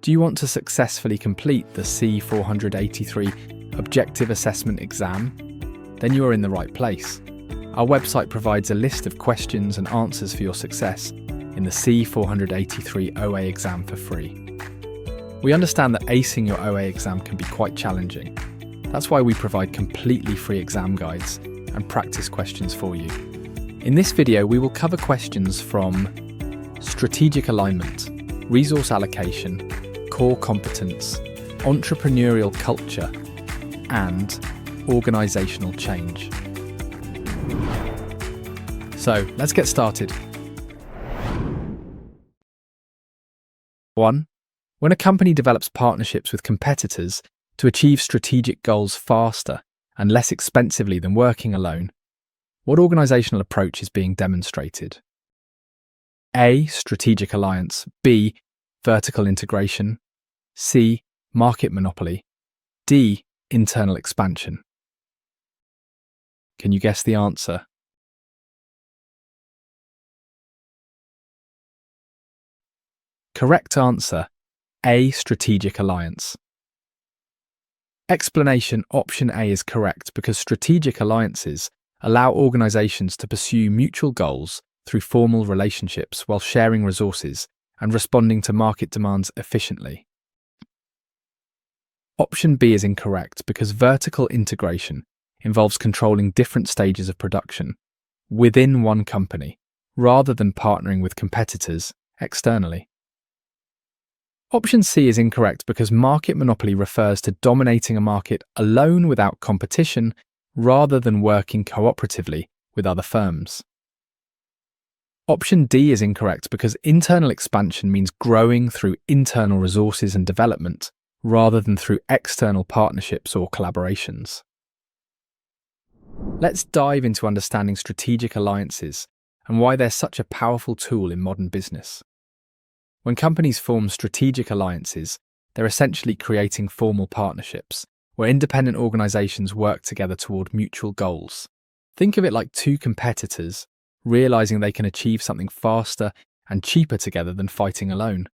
Do you want to successfully complete the C483 Objective Assessment Exam? Then you are in the right place. Our website provides a list of questions and answers for your success in the C483 OA exam for free. We understand that acing your OA exam can be quite challenging. That's why we provide completely free exam guides and practice questions for you. In this video, we will cover questions from strategic alignment, resource allocation, core competence, entrepreneurial culture, and organisational change. So, let's get started. 1. When a company develops partnerships with competitors to achieve strategic goals faster and less expensively than working alone, what organisational approach is being demonstrated? A. Strategic alliance. B. Vertical integration. C. Market monopoly. D. Internal expansion. Can you guess the answer? Correct answer, A. Strategic alliance. Explanation: option A is correct because strategic alliances allow organisations to pursue mutual goals through formal relationships while sharing resources and responding to market demands efficiently. Option B is incorrect because vertical integration involves controlling different stages of production within one company rather than partnering with competitors externally. Option C is incorrect because market monopoly refers to dominating a market alone without competition rather than working cooperatively with other firms. Option D is incorrect because internal expansion means growing through internal resources and development rather than through external partnerships or collaborations. Let's dive into understanding strategic alliances and why they're such a powerful tool in modern business. When companies form strategic alliances, they're essentially creating formal partnerships where independent organisations work together toward mutual goals. Think of it like two competitors realising they can achieve something faster and cheaper together than fighting alone.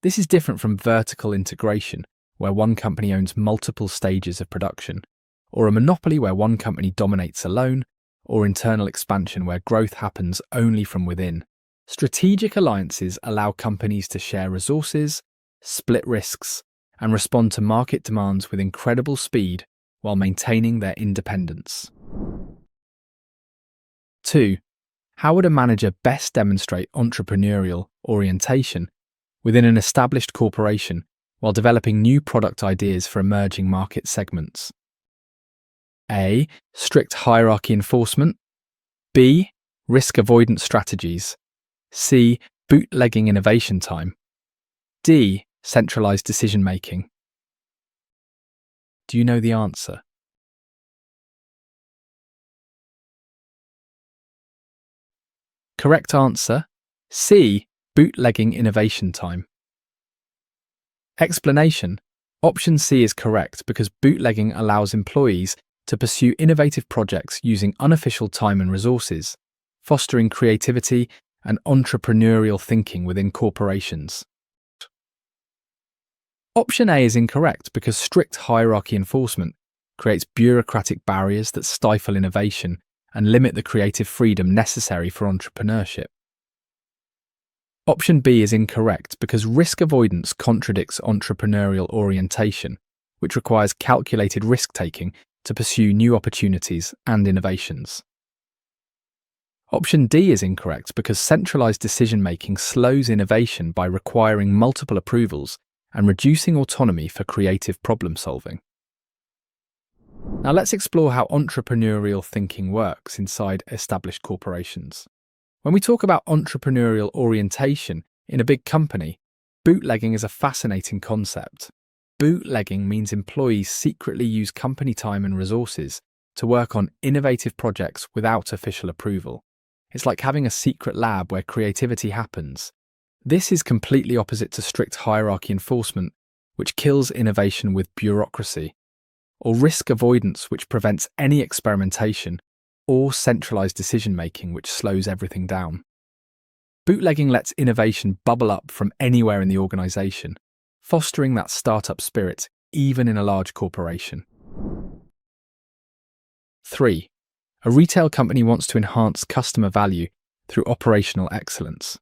This is different from vertical integration, where one company owns multiple stages of production, or a monopoly where one company dominates alone, or internal expansion where growth happens only from within. Strategic alliances allow companies to share resources, split risks, and respond to market demands with incredible speed while maintaining their independence. 2. How would a manager best demonstrate entrepreneurial orientation within an established corporation while developing new product ideas for emerging market segments? A. Strict hierarchy enforcement. B. Risk avoidance strategies. C. Bootlegging innovation time. D. Centralized decision making. Do you know the answer? Correct answer, C. Bootlegging innovation time. Explanation: option C is correct because bootlegging allows employees to pursue innovative projects using unofficial time and resources, fostering creativity and entrepreneurial thinking within corporations. Option A is incorrect because strict hierarchy enforcement creates bureaucratic barriers that stifle innovation and limit the creative freedom necessary for entrepreneurship. Option B is incorrect because risk avoidance contradicts entrepreneurial orientation, which requires calculated risk-taking to pursue new opportunities and innovations. Option D is incorrect because centralized decision-making slows innovation by requiring multiple approvals and reducing autonomy for creative problem-solving. Now let's explore how entrepreneurial thinking works inside established corporations. When we talk about entrepreneurial orientation in a big company, bootlegging is a fascinating concept. Bootlegging means employees secretly use company time and resources to work on innovative projects without official approval. It's like having a secret lab where creativity happens. This is completely opposite to strict hierarchy enforcement, which kills innovation with bureaucracy, or risk avoidance, which prevents any experimentation, or centralized decision-making, which slows everything down. Bootlegging lets innovation bubble up from anywhere in the organization, fostering that startup spirit even in a large corporation. 3. A retail company wants to enhance customer value through operational excellence.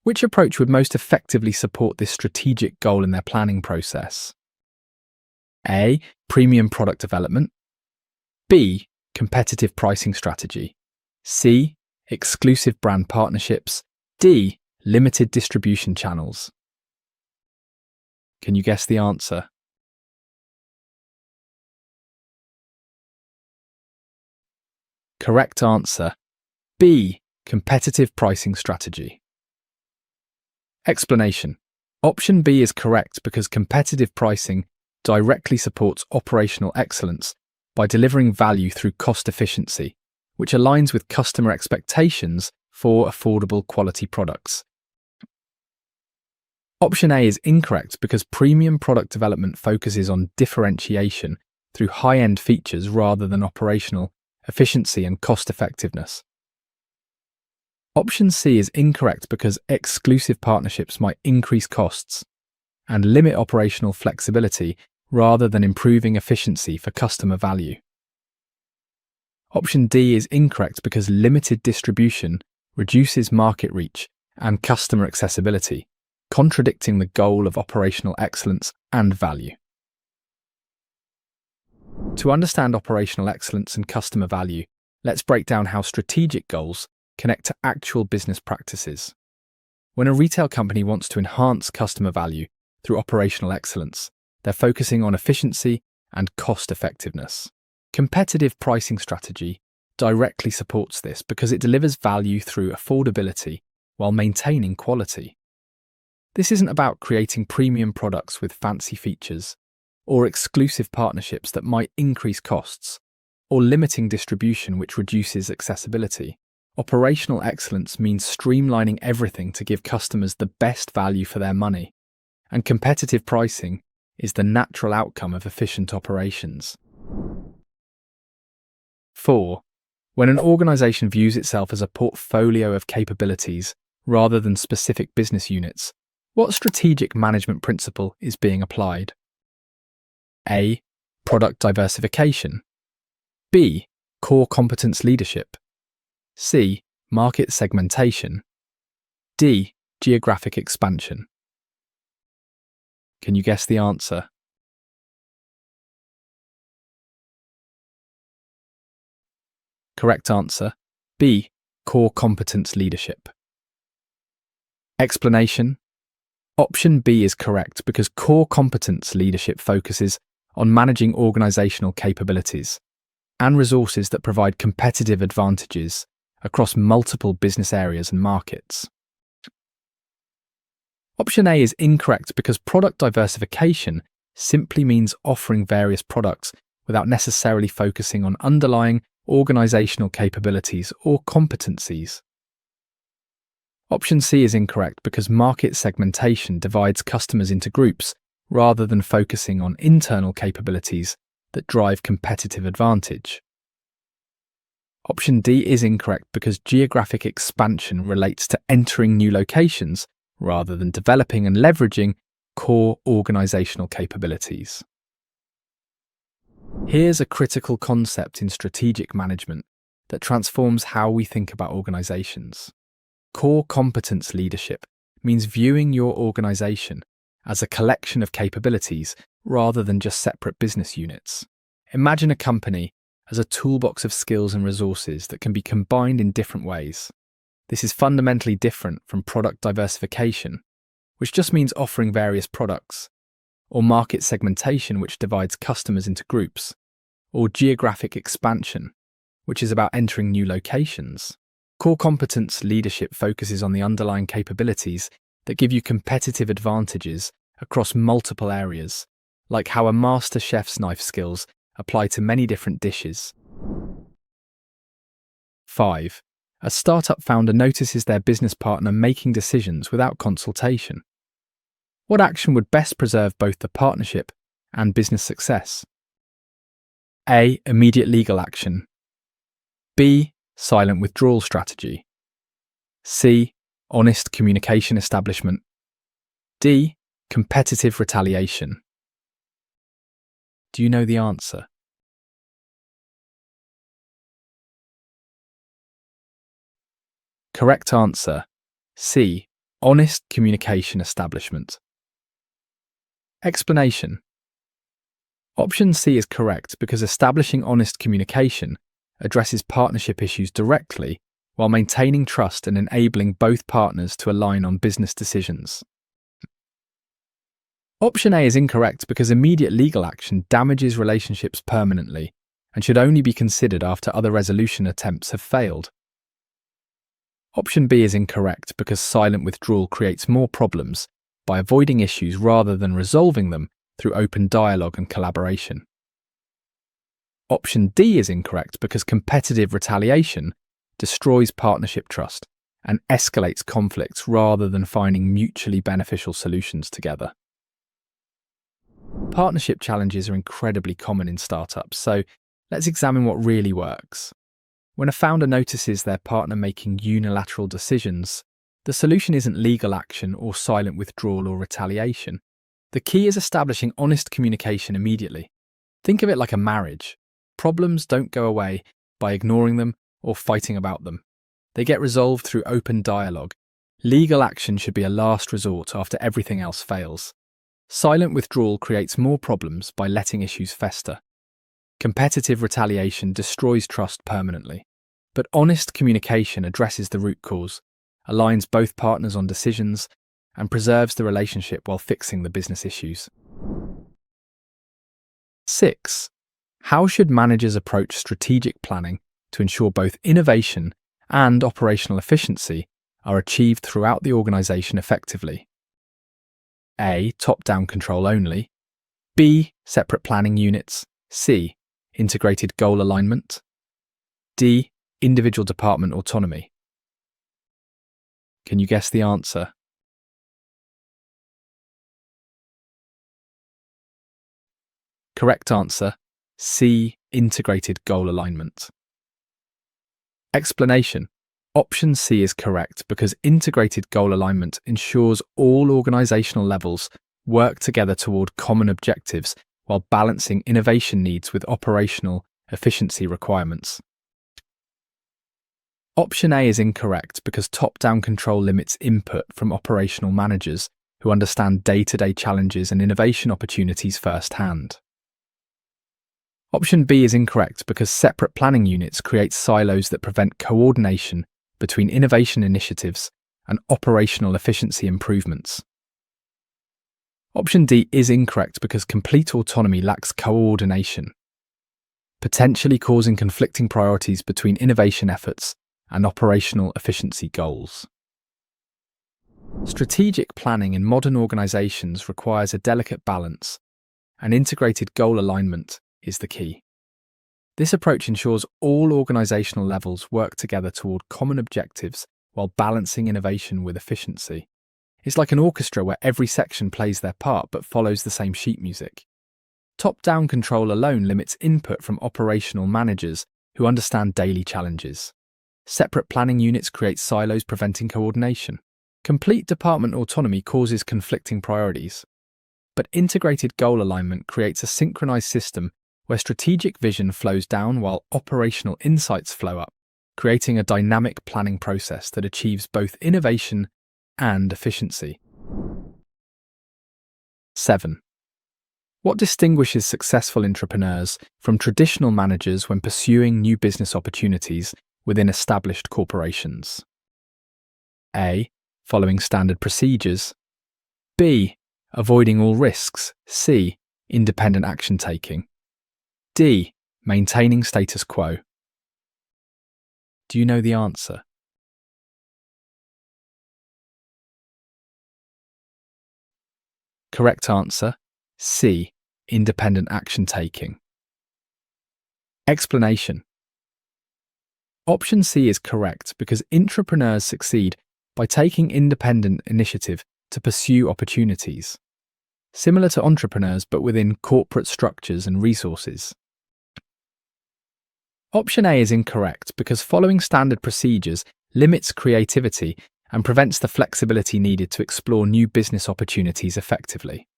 Which approach would most effectively support this strategic goal in their planning process? A. Premium product development. B. Competitive pricing strategy. C. Exclusive brand partnerships. D. Limited distribution channels. Can you guess the answer? Correct answer. B. Competitive pricing strategy. Explanation. Option B is correct because competitive pricing directly supports operational excellence by delivering value through cost efficiency, which aligns with customer expectations for affordable quality products. Option A is incorrect because premium product development focuses on differentiation through high-end features rather than operational efficiency and cost-effectiveness. Option C is incorrect because exclusive partnerships might increase costs and limit operational flexibility rather than improving efficiency for customer value. Option D is incorrect because limited distribution reduces market reach and customer accessibility, contradicting the goal of operational excellence and value. To understand operational excellence and customer value, let's break down how strategic goals connect to actual business practices. When a retail company wants to enhance customer value through operational excellence, they're focusing on efficiency and cost effectiveness. Competitive pricing strategy directly supports this because it delivers value through affordability while maintaining quality. This isn't about creating premium products with fancy features or exclusive partnerships that might increase costs or limiting distribution which reduces accessibility. Operational excellence means streamlining everything to give customers the best value for their money, and competitive pricing is the natural outcome of efficient operations. 4. When an organization views itself as a portfolio of capabilities rather than specific business units, what strategic management principle is being applied? A. Product diversification. B. Core competence leadership. C. Market segmentation. D. Geographic expansion. Can you guess the answer? Correct answer. B. Core competence leadership. Explanation. Option B is correct because core competence leadership focuses on managing organizational capabilities and resources that provide competitive advantages across multiple business areas and markets. Option A is incorrect because product diversification simply means offering various products without necessarily focusing on underlying organizational capabilities or competencies. Option C is incorrect because market segmentation divides customers into groups rather than focusing on internal capabilities that drive competitive advantage. Option D is incorrect because geographic expansion relates to entering new locations rather than developing and leveraging core organizational capabilities. Here's a critical concept in strategic management that transforms how we think about organizations. Core competence leadership means viewing your organization as a collection of capabilities rather than just separate business units. Imagine a company as a toolbox of skills and resources that can be combined in different ways. This is fundamentally different from product diversification, which just means offering various products, or market segmentation, which divides customers into groups, or geographic expansion, which is about entering new locations. Core competence leadership focuses on the underlying capabilities that give you competitive advantages across multiple areas, like how a master chef's knife skills apply to many different dishes. 5. A startup founder notices their business partner making decisions without consultation. What action would best preserve both the partnership and business success? A. Immediate legal action. B. Silent withdrawal strategy. C. Honest communication establishment. D. Competitive retaliation. Do you know the answer? Correct answer. C. Honest communication establishment. Explanation. Option C is correct because establishing honest communication addresses partnership issues directly while maintaining trust and enabling both partners to align on business decisions. Option A is incorrect because immediate legal action damages relationships permanently and should only be considered after other resolution attempts have failed. Option B is incorrect because silent withdrawal creates more problems by avoiding issues rather than resolving them through open dialogue and collaboration. Option D is incorrect because competitive retaliation destroys partnership trust and escalates conflicts rather than finding mutually beneficial solutions together. Partnership challenges are incredibly common in startups, so let's examine what really works. When a founder notices their partner making unilateral decisions, the solution isn't legal action or silent withdrawal or retaliation. The key is establishing honest communication immediately. Think of it like a marriage. Problems don't go away by ignoring them or fighting about them. They get resolved through open dialogue. Legal action should be a last resort after everything else fails. Silent withdrawal creates more problems by letting issues fester. Competitive retaliation destroys trust permanently. But honest communication addresses the root cause, aligns both partners on decisions, and preserves the relationship while fixing the business issues. 6. How should managers approach strategic planning to ensure both innovation and operational efficiency are achieved throughout the organization effectively? A. Top-down control only. B. Separate planning units. C. Integrated goal alignment. D. Individual department autonomy. Can you guess the answer? Correct answer. C. Integrated goal alignment. Explanation. Option C is correct because integrated goal alignment ensures all organizational levels work together toward common objectives while balancing innovation needs with operational efficiency requirements. Option A is incorrect because top-down control limits input from operational managers who understand day-to-day challenges and innovation opportunities firsthand. Option B is incorrect because separate planning units create silos that prevent coordination between innovation initiatives and operational efficiency improvements. Option D is incorrect because complete autonomy lacks coordination, potentially causing conflicting priorities between innovation efforts and operational efficiency goals. Strategic planning in modern organizations requires a delicate balance, and integrated goal alignment is the key. This approach ensures all organizational levels work together toward common objectives while balancing innovation with efficiency. It's like an orchestra where every section plays their part but follows the same sheet music. Top-down control alone limits input from operational managers who understand daily challenges. Separate planning units create silos preventing coordination. Complete department autonomy causes conflicting priorities. But integrated goal alignment creates a synchronized system where strategic vision flows down while operational insights flow up, creating a dynamic planning process that achieves both innovation and efficiency. 7. What distinguishes successful entrepreneurs from traditional managers when pursuing new business opportunities within established corporations? A. Following standard procedures. B. Avoiding all risks. C. Independent action taking. D. Maintaining status quo. Do you know the answer? Correct answer. C. Independent action taking. Explanation. Option C is correct because entrepreneurs succeed by taking independent initiative to pursue opportunities, similar to entrepreneurs but within corporate structures and resources. Option A is incorrect because following standard procedures limits creativity and prevents the flexibility needed to explore new business opportunities effectively.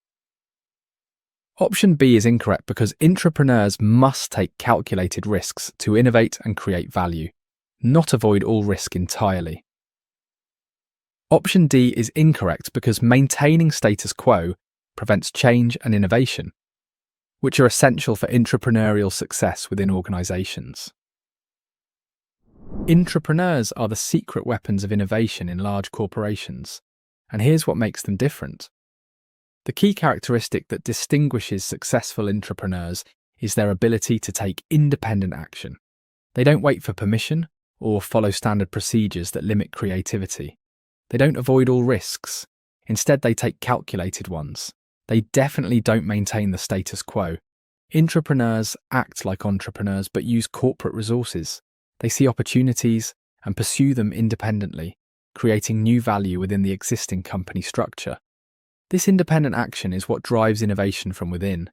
Option B is incorrect because entrepreneurs must take calculated risks to innovate and create value, not avoid all risk entirely. Option D is incorrect because maintaining status quo prevents change and innovation, which are essential for entrepreneurial success within organizations. Entrepreneurs are the secret weapons of innovation in large corporations, and here's what makes them different. The key characteristic that distinguishes successful entrepreneurs is their ability to take independent action. They don't wait for permission or follow standard procedures that limit creativity. They don't avoid all risks. Instead, they take calculated ones. They definitely don't maintain the status quo. Entrepreneurs act like entrepreneurs but use corporate resources. They see opportunities and pursue them independently, creating new value within the existing company structure. This independent action is what drives innovation from within,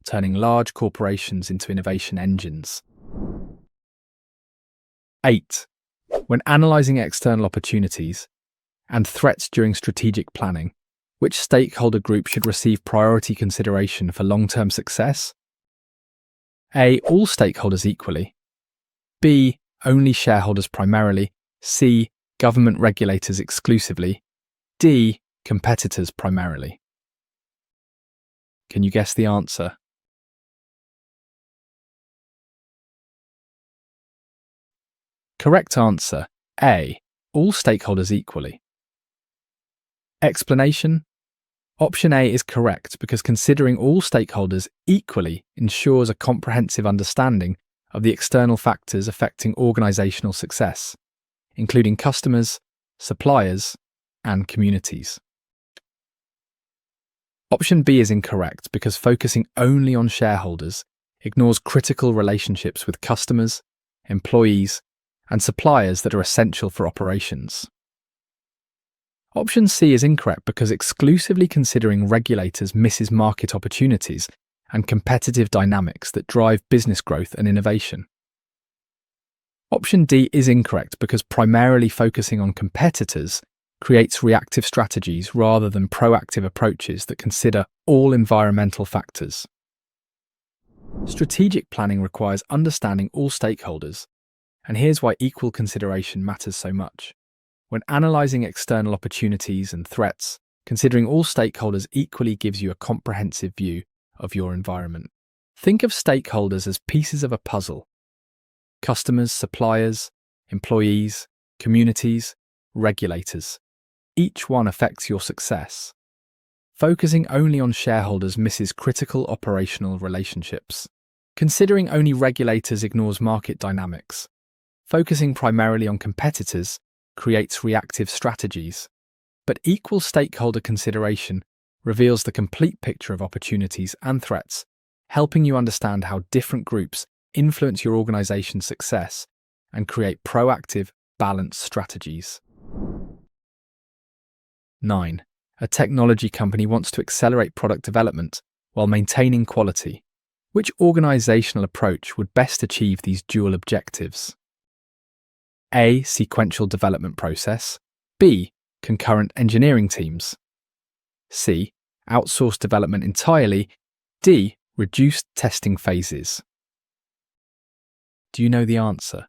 turning large corporations into innovation engines. 8. When analysing external opportunities and threats during strategic planning, which stakeholder group should receive priority consideration for long-term success? A. All stakeholders equally. B. Only shareholders primarily. C. Government regulators exclusively. D. Competitors primarily. Can you guess the answer? Correct answer, A. All stakeholders equally. Explanation? Option A is correct because considering all stakeholders equally ensures a comprehensive understanding of the external factors affecting organizational success, including customers, suppliers, and communities. Option B is incorrect because focusing only on shareholders ignores critical relationships with customers, employees, and suppliers that are essential for operations. Option C is incorrect because exclusively considering regulators misses market opportunities and competitive dynamics that drive business growth and innovation. Option D is incorrect because primarily focusing on competitors creates reactive strategies rather than proactive approaches that consider all environmental factors. Strategic planning requires understanding all stakeholders, and here's why equal consideration matters so much. When analysing external opportunities and threats, considering all stakeholders equally gives you a comprehensive view of your environment. Think of stakeholders as pieces of a puzzle. Customers, suppliers, employees, communities, regulators. Each one affects your success. Focusing only on shareholders misses critical operational relationships. Considering only regulators ignores market dynamics. Focusing primarily on competitors creates reactive strategies. But equal stakeholder consideration reveals the complete picture of opportunities and threats, helping you understand how different groups influence your organization's success and create proactive, balanced strategies. 9. A technology company wants to accelerate product development while maintaining quality. Which organizational approach would best achieve these dual objectives? A. Sequential development process. B. Concurrent engineering teams. C. Outsourced development entirely. D. Reduced testing phases. Do you know the answer?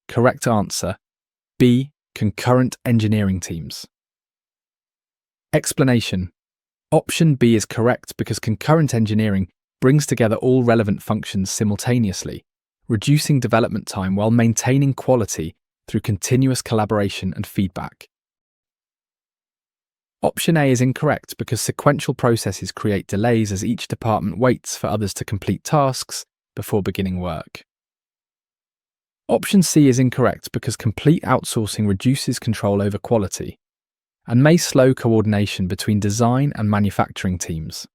Correct answer, B. Concurrent engineering teams. Explanation. Option B is correct because concurrent engineering brings together all relevant functions simultaneously, reducing development time while maintaining quality through continuous collaboration and feedback. Option A is incorrect because sequential processes create delays as each department waits for others to complete tasks before beginning work. Option C is incorrect because complete outsourcing reduces control over quality and may slow coordination between design and manufacturing teams.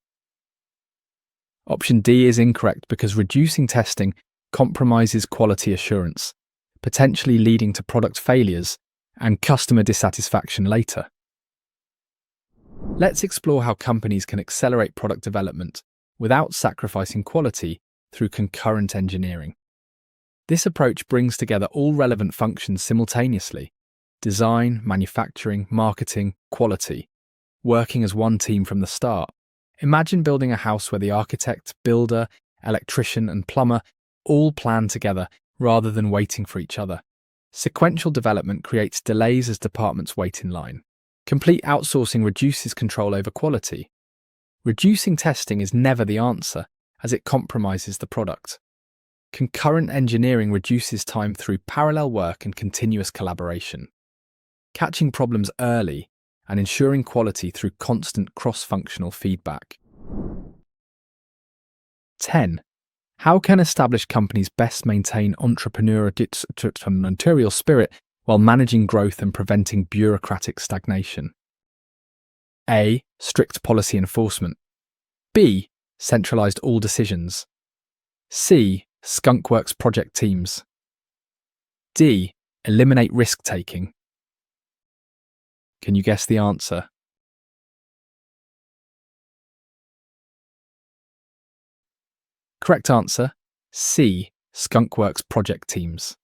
Option D is incorrect because reducing testing compromises quality assurance, potentially leading to product failures and customer dissatisfaction later. Let's explore how companies can accelerate product development without sacrificing quality through concurrent engineering. This approach brings together all relevant functions simultaneously: design, manufacturing, marketing, quality, working as one team from the start. Imagine building a house where the architect, builder, electrician, and plumber all plan together rather than waiting for each other. Sequential development creates delays as departments wait in line. Complete outsourcing reduces control over quality. Reducing testing is never the answer, as it compromises the product. Concurrent engineering reduces time through parallel work and continuous collaboration. Catching problems early and ensuring quality through constant cross-functional feedback. 10. How can established companies best maintain entrepreneurial spirit while managing growth and preventing bureaucratic stagnation? A. Strict policy enforcement. B. Centralized all decisions. C. Skunkworks project teams. D. Eliminate risk-taking. Can you guess the answer? Correct answer, C. Skunkworks project teams.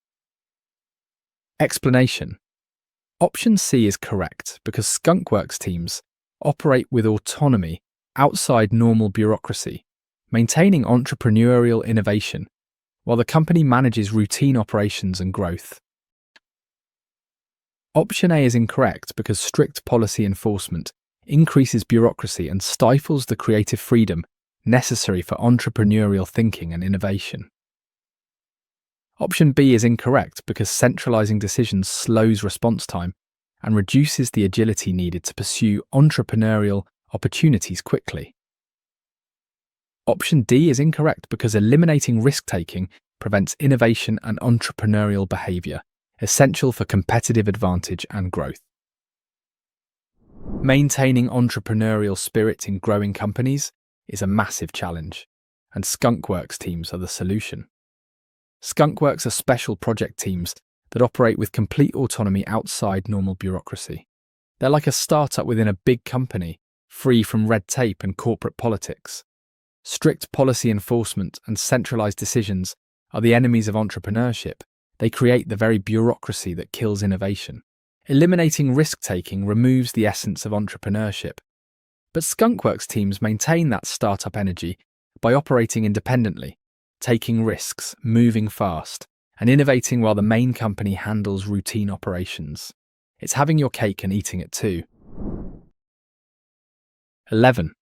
Explanation. Option C is correct because skunkworks teams operate with autonomy outside normal bureaucracy, maintaining entrepreneurial innovation, while the company manages routine operations and growth. Option A is incorrect because strict policy enforcement increases bureaucracy and stifles the creative freedom necessary for entrepreneurial thinking and innovation. Option B is incorrect because centralizing decisions slows response time and reduces the agility needed to pursue entrepreneurial opportunities quickly. Option D is incorrect because eliminating risk-taking prevents innovation and entrepreneurial behavior, essential for competitive advantage and growth. Maintaining entrepreneurial spirit in growing companies is a massive challenge, and skunkworks teams are the solution. Skunkworks are special project teams that operate with complete autonomy outside normal bureaucracy. They're like a startup within a big company, free from red tape and corporate politics. Strict policy enforcement and centralized decisions are the enemies of entrepreneurship. They create the very bureaucracy that kills innovation. Eliminating risk-taking removes the essence of entrepreneurship. But skunkworks teams maintain that startup energy by operating independently, taking risks, moving fast, and innovating while the main company handles routine operations. It's having your cake and eating it too. 11.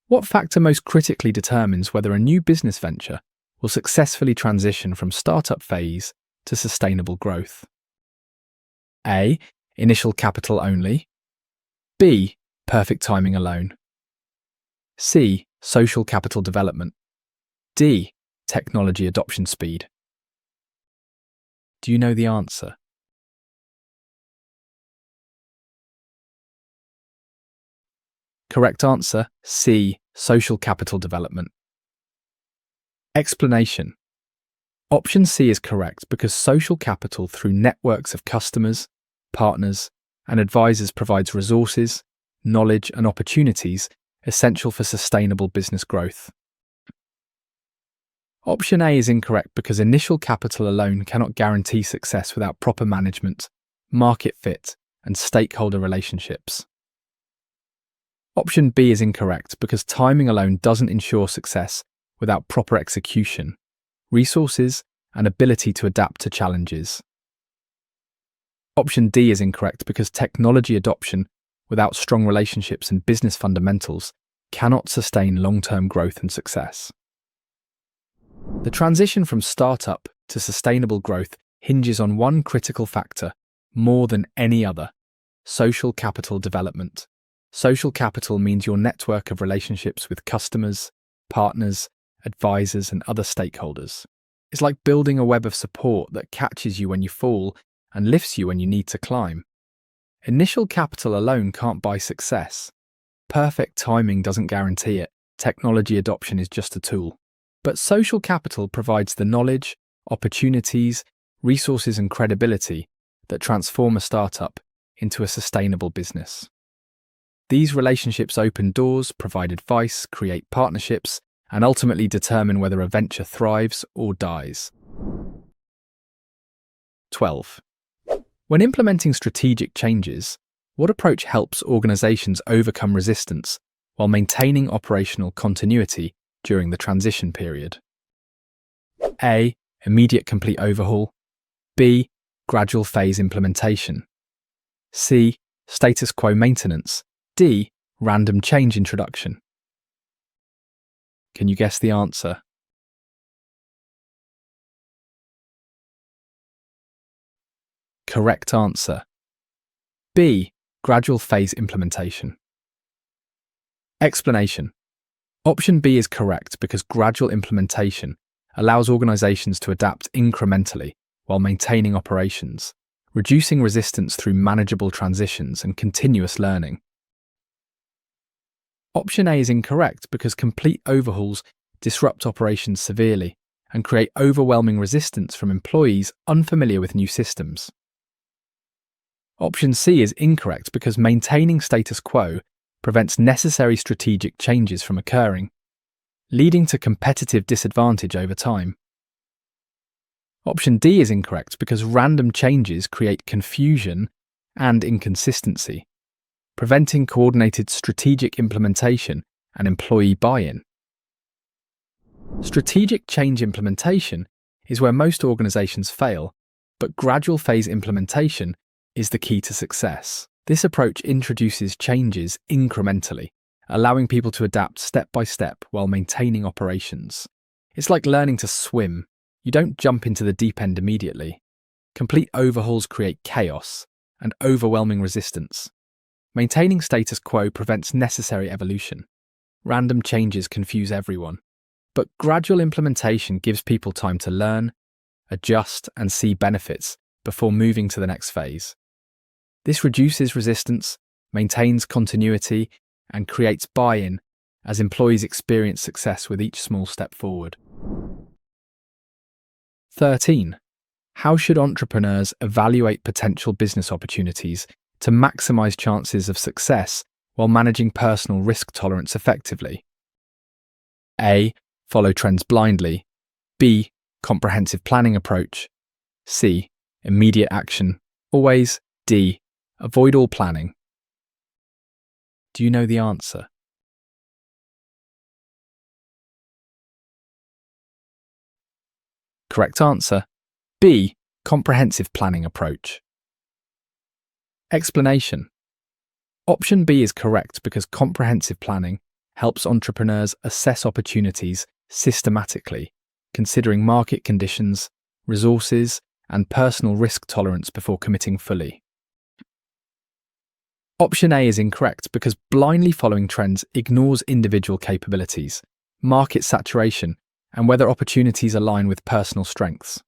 What factor most critically determines whether a new business venture will successfully transition from startup phase to sustainable growth? A. Initial capital only. B. Perfect timing alone. C. Social capital development. D. Technology adoption speed. Do you know the answer? Correct answer, C. Social capital development. Explanation. Option C is correct because social capital through networks of customers, partners, and advisors provides resources, knowledge, and opportunities essential for sustainable business growth. Option A is incorrect because initial capital alone cannot guarantee success without proper management, market fit, and stakeholder relationships. Option B is incorrect because timing alone doesn't ensure success without proper execution, resources, and ability to adapt to challenges. Option D is incorrect because technology adoption without strong relationships and business fundamentals cannot sustain long-term growth and success. The transition from startup to sustainable growth hinges on one critical factor more than any other: social capital development. Social capital means your network of relationships with customers, partners, advisors, and other stakeholders. It's like building a web of support that catches you when you fall and lifts you when you need to climb. Initial capital alone can't buy success. Perfect timing doesn't guarantee it. Technology adoption is just a tool. But social capital provides the knowledge, opportunities, resources, and credibility that transform a startup into a sustainable business. These relationships open doors, provide advice, create partnerships, and ultimately determine whether a venture thrives or dies. 12. When implementing strategic changes, what approach helps organizations overcome resistance while maintaining operational continuity during the transition period? A. Immediate complete overhaul. B. Gradual phase implementation. C. Status quo maintenance. D. Random change introduction. Can you guess the answer? Correct answer. B. Gradual phase implementation. Explanation. Option B is correct because gradual implementation allows organizations to adapt incrementally while maintaining operations, reducing resistance through manageable transitions and continuous learning. Option A is incorrect because complete overhauls disrupt operations severely and create overwhelming resistance from employees unfamiliar with new systems. Option C is incorrect because maintaining status quo prevents necessary strategic changes from occurring, leading to competitive disadvantage over time. Option D is incorrect because random changes create confusion and inconsistency, preventing coordinated strategic implementation and employee buy-in. Strategic change implementation is where most organizations fail, but gradual phase implementation is the key to success. This approach introduces changes incrementally, allowing people to adapt step by step while maintaining operations. It's like learning to swim. You don't jump into the deep end immediately. Complete overhauls create chaos and overwhelming resistance. Maintaining status quo prevents necessary evolution. Random changes confuse everyone. But gradual implementation gives people time to learn, adjust, and see benefits before moving to the next phase. This reduces resistance, maintains continuity, and creates buy-in as employees experience success with each small step forward. 13. How should entrepreneurs evaluate potential business opportunities to maximize chances of success while managing personal risk tolerance effectively? A. Follow trends blindly. B. Comprehensive planning approach. C. Immediate action. Always. D. Avoid all planning. Do you know the answer? Correct answer. B. Comprehensive planning approach. Explanation. Option B is correct because comprehensive planning helps entrepreneurs assess opportunities systematically, considering market conditions, resources, and personal risk tolerance before committing fully. Option A is incorrect because blindly following trends ignores individual capabilities, market saturation, and whether opportunities align with personal strengths.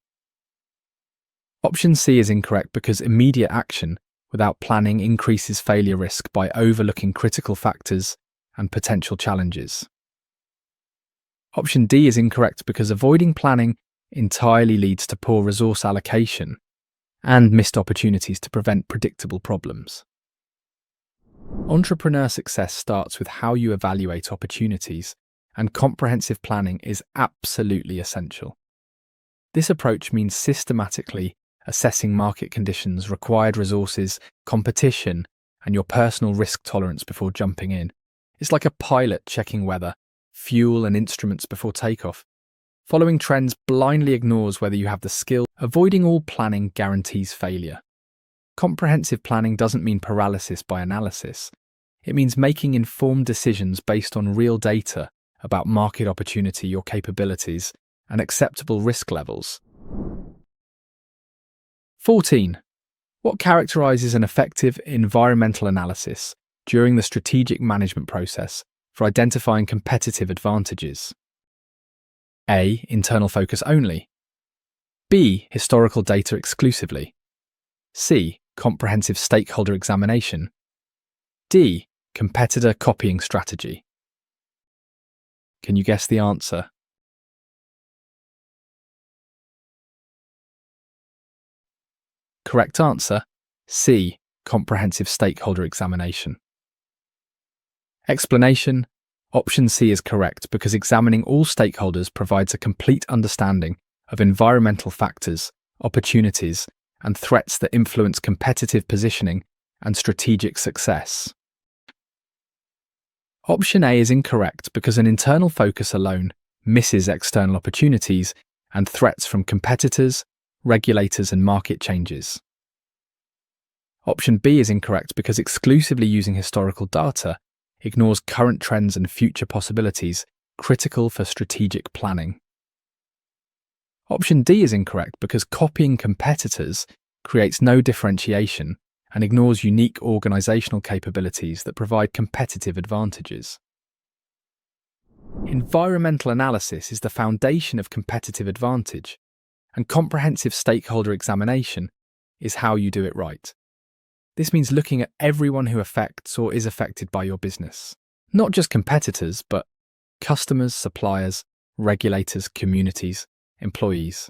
Option C is incorrect because immediate action without planning increases failure risk by overlooking critical factors and potential challenges. Option D is incorrect because avoiding planning entirely leads to poor resource allocation and missed opportunities to prevent predictable problems. Entrepreneur success starts with how you evaluate opportunities, and comprehensive planning is absolutely essential. This approach means systematically assessing market conditions, required resources, competition, and your personal risk tolerance before jumping in. It's like a pilot checking weather, fuel, and instruments before takeoff. Following trends blindly ignores whether you have the skill. Avoiding all planning guarantees failure. Comprehensive planning doesn't mean paralysis by analysis. It means making informed decisions based on real data about market opportunity, your capabilities, and acceptable risk levels. 14. What characterizes an effective environmental analysis during the strategic management process for identifying competitive advantages? A. Internal focus only. B. Historical data exclusively. C. Comprehensive stakeholder examination. D. Competitor copying strategy. Can you guess the answer? Correct answer. C. Comprehensive stakeholder examination. Explanation. Option C is correct because examining all stakeholders provides a complete understanding of environmental factors, opportunities, and threats that influence competitive positioning and strategic success. Option A is incorrect because an internal focus alone misses external opportunities and threats from competitors, regulators, and market changes. Option B is incorrect because exclusively using historical data ignores current trends and future possibilities critical for strategic planning. Option D is incorrect because copying competitors creates no differentiation and ignores unique organizational capabilities that provide competitive advantages. Environmental analysis is the foundation of competitive advantage, and comprehensive stakeholder examination is how you do it right. This means looking at everyone who affects or is affected by your business, not just competitors, but customers, suppliers, regulators, communities, employees.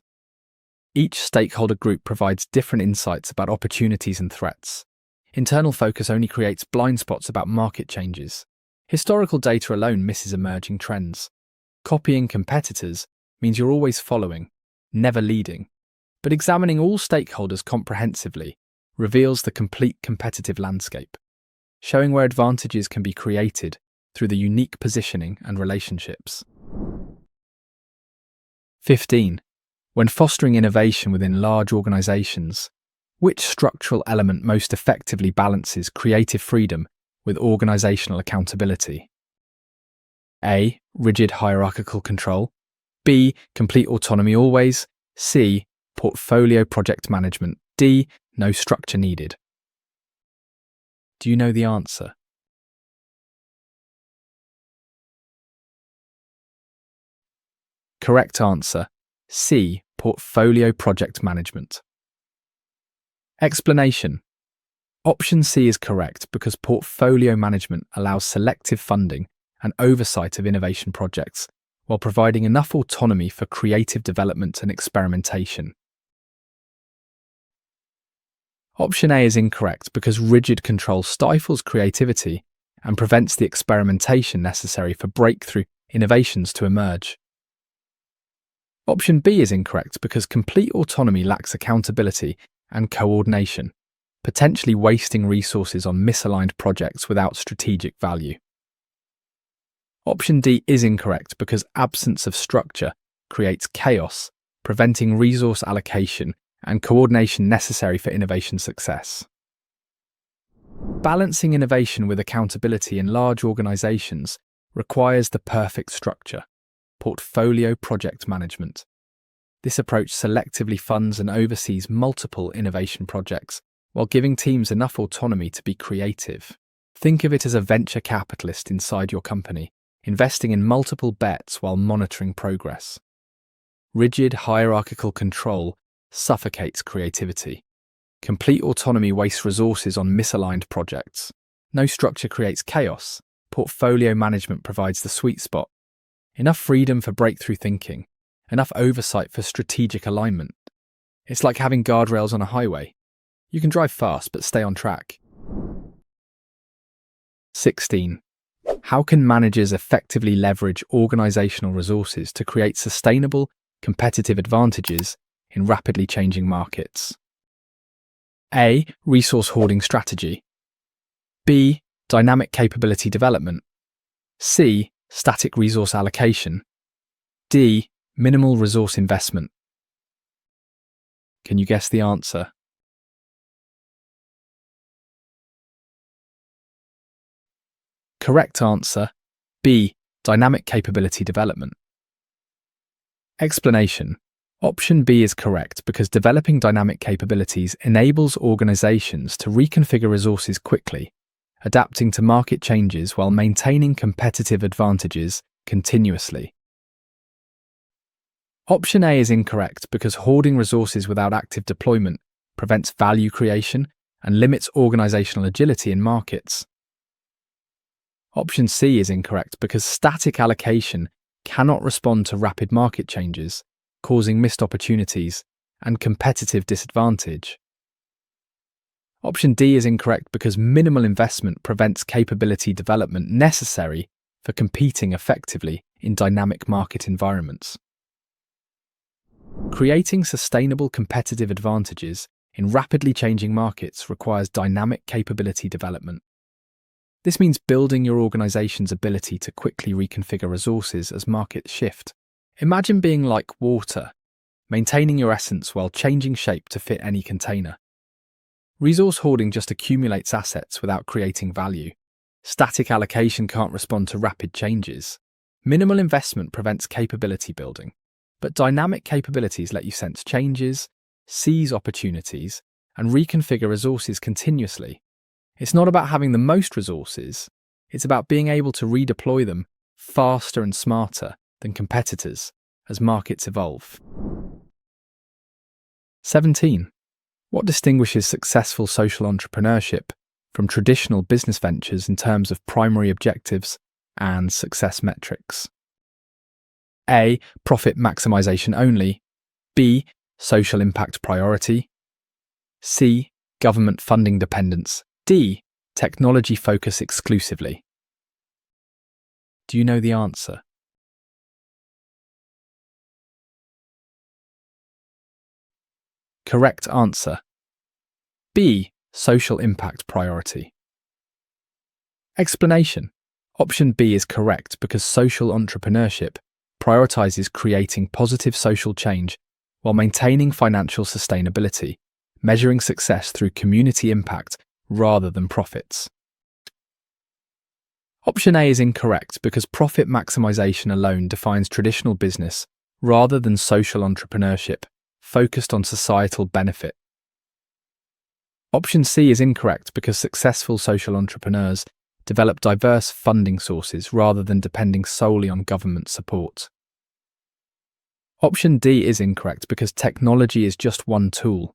Each stakeholder group provides different insights about opportunities and threats. Internal focus only creates blind spots about market changes. Historical data alone misses emerging trends. Copying competitors means you're always following, never leading. But examining all stakeholders comprehensively reveals the complete competitive landscape, showing where advantages can be created through the unique positioning and relationships. 15. When fostering innovation within large organizations, which structural element most effectively balances creative freedom with organizational accountability? A. Rigid hierarchical control. B. Complete autonomy always. C. Portfolio project management. D. No structure needed. Do you know the answer? Correct answer, C. Portfolio project management. Explanation. Option C is correct because portfolio management allows selective funding and oversight of innovation projects while providing enough autonomy for creative development and experimentation. Option A is incorrect because rigid control stifles creativity and prevents the experimentation necessary for breakthrough innovations to emerge. Option B is incorrect because complete autonomy lacks accountability and coordination, potentially wasting resources on misaligned projects without strategic value. Option D is incorrect because absence of structure creates chaos, preventing resource allocation and coordination necessary for innovation success. Balancing innovation with accountability in large organizations requires the perfect structure: portfolio project management. This approach selectively funds and oversees multiple innovation projects while giving teams enough autonomy to be creative. Think of it as a venture capitalist inside your company, investing in multiple bets while monitoring progress. Rigid hierarchical control suffocates creativity. Complete autonomy wastes resources on misaligned projects. No structure creates chaos. Portfolio management provides the sweet spot. Enough freedom for breakthrough thinking. Enough oversight for strategic alignment. It's like having guardrails on a highway. You can drive fast but stay on track. 16. How can managers effectively leverage organizational resources to create sustainable, competitive advantages in rapidly changing markets? A. Resource hoarding strategy. B. Dynamic capability development. C. Static resource allocation. D. Minimal resource investment. Can you guess the answer? Correct answer, B. Dynamic capability development. Explanation. Option B is correct because developing dynamic capabilities enables organizations to reconfigure resources quickly, adapting to market changes while maintaining competitive advantages continuously. Option A is incorrect because hoarding resources without active deployment prevents value creation and limits organizational agility in markets. Option C is incorrect because static allocation cannot respond to rapid market changes, causing missed opportunities and competitive disadvantage. Option D is incorrect because minimal investment prevents capability development necessary for competing effectively in dynamic market environments. Creating sustainable competitive advantages in rapidly changing markets requires dynamic capability development. This means building your organization's ability to quickly reconfigure resources as markets shift. Imagine being like water, maintaining your essence while changing shape to fit any container. Resource hoarding just accumulates assets without creating value. Static allocation can't respond to rapid changes. Minimal investment prevents capability building, but dynamic capabilities let you sense changes, seize opportunities, and reconfigure resources continuously. It's not about having the most resources, it's about being able to redeploy them faster and smarter than competitors as markets evolve. 17. What distinguishes successful social entrepreneurship from traditional business ventures in terms of primary objectives and success metrics? A. Profit maximization only. B. Social impact priority. C. Government funding dependence. D. Technology focus exclusively. Do you know the answer? Correct answer. B. Social impact priority. Explanation. Option B is correct because social entrepreneurship prioritizes creating positive social change while maintaining financial sustainability, measuring success through community impact rather than profits. Option A is incorrect because profit maximization alone defines traditional business rather than social entrepreneurship focused on societal benefit. Option C is incorrect because successful social entrepreneurs develop diverse funding sources rather than depending solely on government support. Option D is incorrect because technology is just one tool.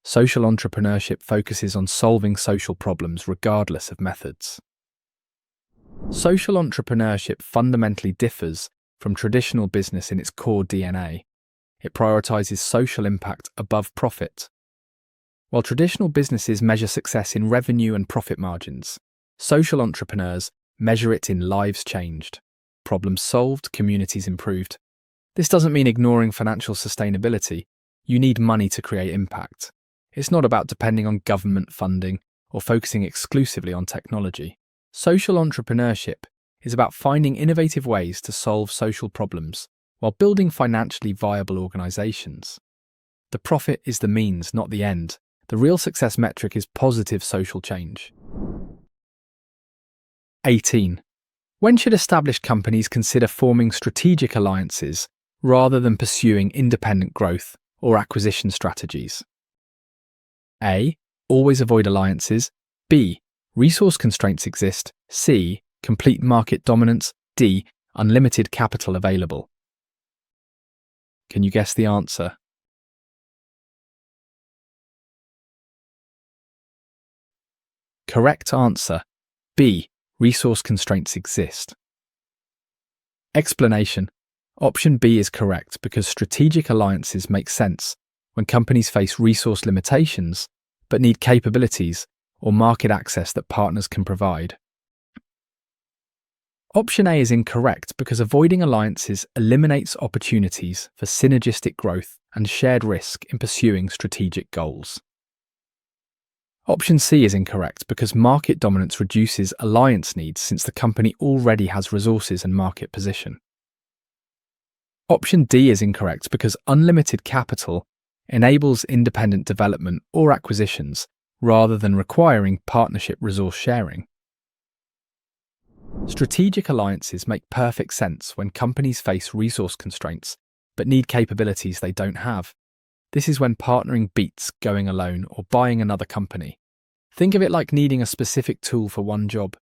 Social entrepreneurship focuses on solving social problems regardless of methods. Social entrepreneurship fundamentally differs from traditional business in its core DNA. It prioritizes social impact above profit. While traditional businesses measure success in revenue and profit margins, social entrepreneurs measure it in lives changed, problems solved, communities improved. This doesn't mean ignoring financial sustainability. You need money to create impact. It's not about depending on government funding or focusing exclusively on technology. Social entrepreneurship is about finding innovative ways to solve social problems while building financially viable organizations. The profit is the means, not the end. The real success metric is positive social change. 18. When should established companies consider forming strategic alliances rather than pursuing independent growth or acquisition strategies? A. Always avoid alliances. B. Resource constraints exist. C. Complete market dominance. D. Unlimited capital available. Can you guess the answer? Correct answer. B. Resource constraints exist. Explanation. Option B is correct because strategic alliances make sense when companies face resource limitations but need capabilities or market access that partners can provide. Option A is incorrect because avoiding alliances eliminates opportunities for synergistic growth and shared risk in pursuing strategic goals. Option C is incorrect because market dominance reduces alliance needs since the company already has resources and market position. Option D is incorrect because unlimited capital enables independent development or acquisitions rather than requiring partnership resource sharing. Strategic alliances make perfect sense when companies face resource constraints but need capabilities they don't have. This is when partnering beats going alone or buying another company. Think of it like needing a specific tool for one job.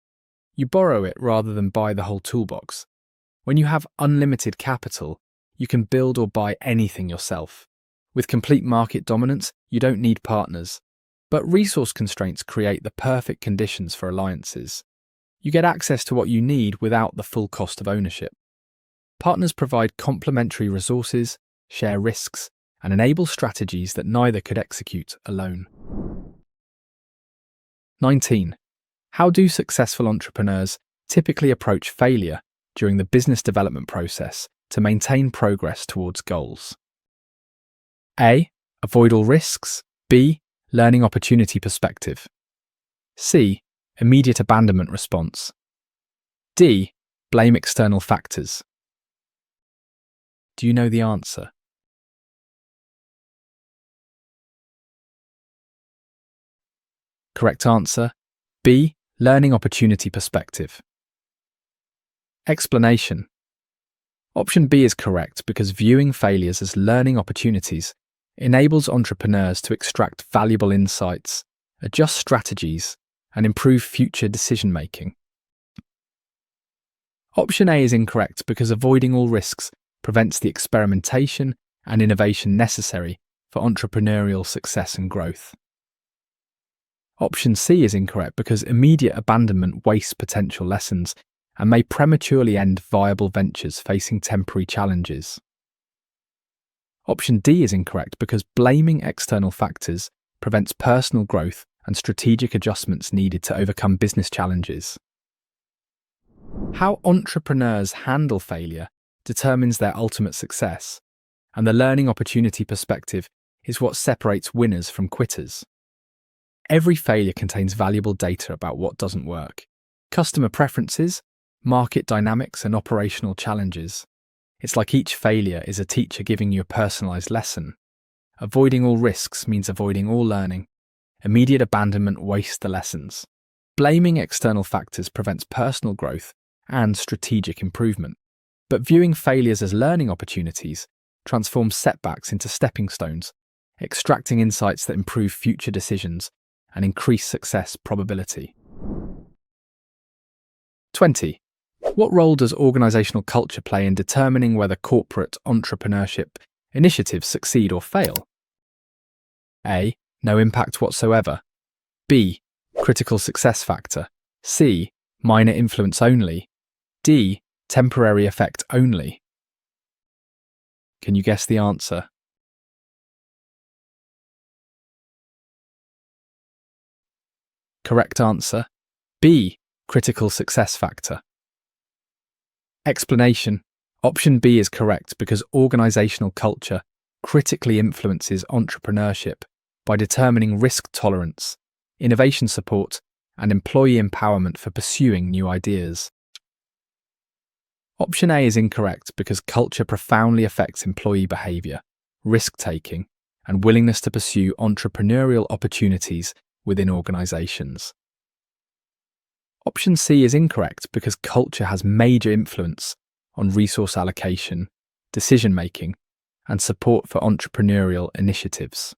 You borrow it rather than buy the whole toolbox. When you have unlimited capital, you can build or buy anything yourself. With complete market dominance, you don't need partners. But resource constraints create the perfect conditions for alliances. You get access to what you need without the full cost of ownership. Partners provide complementary resources, share risks, and enable strategies that neither could execute alone. 19. How do successful entrepreneurs typically approach failure during the business development process to maintain progress towards goals? A. Avoid all risks. B. learning opportunity perspective. C. Immediate abandonment response. D. Blame external factors. Do you know the answer? Correct answer, B. Learning opportunity perspective. Explanation. Option B is correct because viewing failures as learning opportunities enables entrepreneurs to extract valuable insights, adjust strategies, and improve future decision-making. Option A is incorrect because avoiding all risks prevents the experimentation and innovation necessary for entrepreneurial success and growth. Option C is incorrect because immediate abandonment wastes potential lessons and may prematurely end viable ventures facing temporary challenges. Option D is incorrect because blaming external factors prevents personal growth and strategic adjustments needed to overcome business challenges. How entrepreneurs handle failure determines their ultimate success, and the learning opportunity perspective is what separates winners from quitters. Every failure contains valuable data about what doesn't work: customer preferences, market dynamics, and operational challenges. It's like each failure is a teacher giving you a personalized lesson. Avoiding all risks means avoiding all learning. Immediate abandonment wastes the lessons. Blaming external factors prevents personal growth and strategic improvement. But viewing failures as learning opportunities transforms setbacks into stepping stones, extracting insights that improve future decisions and increase success probability. 20. What role does organizational culture play in determining whether corporate entrepreneurship initiatives succeed or fail? A. No impact whatsoever. B. Critical success factor. C. Minor influence only. D. Temporary effect only. Can you guess the answer? Correct answer, B. Critical success factor. Explanation. Option B is correct because organizational culture critically influences entrepreneurship by determining risk tolerance, innovation support, and employee empowerment for pursuing new ideas. Option A is incorrect because culture profoundly affects employee behavior, risk-taking, and willingness to pursue entrepreneurial opportunities within organizations. Option C is incorrect because culture has major influence on resource allocation, decision-making, and support for entrepreneurial initiatives.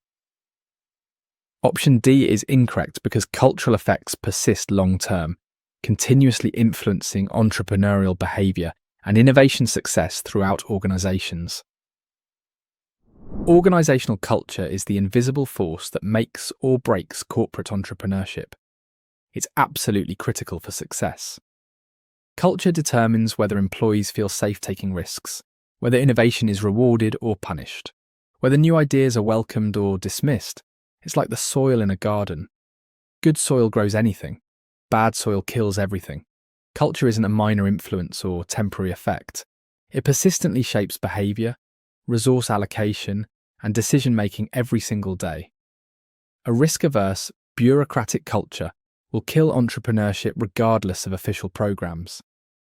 Option D is incorrect because cultural effects persist long-term, continuously influencing entrepreneurial behavior and innovation success throughout organizations. Organizational culture is the invisible force that makes or breaks corporate entrepreneurship. It's absolutely critical for success. Culture determines whether employees feel safe taking risks, whether innovation is rewarded or punished, whether new ideas are welcomed or dismissed. It's like the soil in a garden. Good soil grows anything. Bad soil kills everything. Culture isn't a minor influence or temporary effect. It persistently shapes behavior, resource allocation, and decision-making every single day. A risk-averse, bureaucratic culture will kill entrepreneurship regardless of official programs.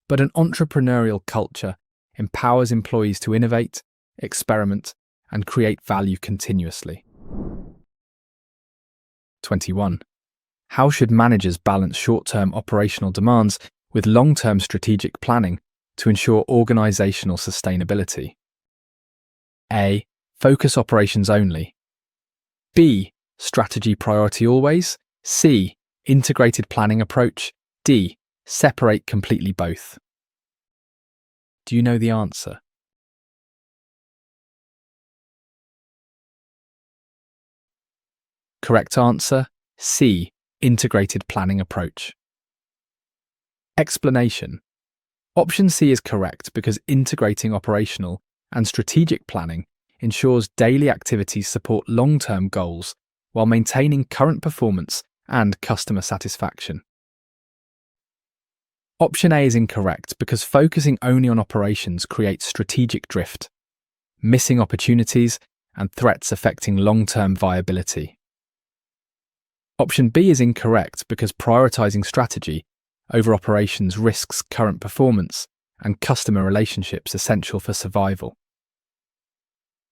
But an entrepreneurial culture empowers employees to innovate, experiment, and create value continuously. 21. How should managers balance short-term operational demands with long-term strategic planning to ensure organizational sustainability? A. Focus operations only. B. Strategy priority always. C. Integrated planning approach. D. Separate completely both. Do you know the answer? Correct answer, C. Integrated planning approach. Explanation. Option C is correct because integrating operational and strategic planning ensures daily activities support long-term goals while maintaining current performance and customer satisfaction. Option A is incorrect because focusing only on operations creates strategic drift, missing opportunities and threats affecting long-term viability. Option B is incorrect because prioritizing strategy over operations risks current performance and customer relationships essential for survival.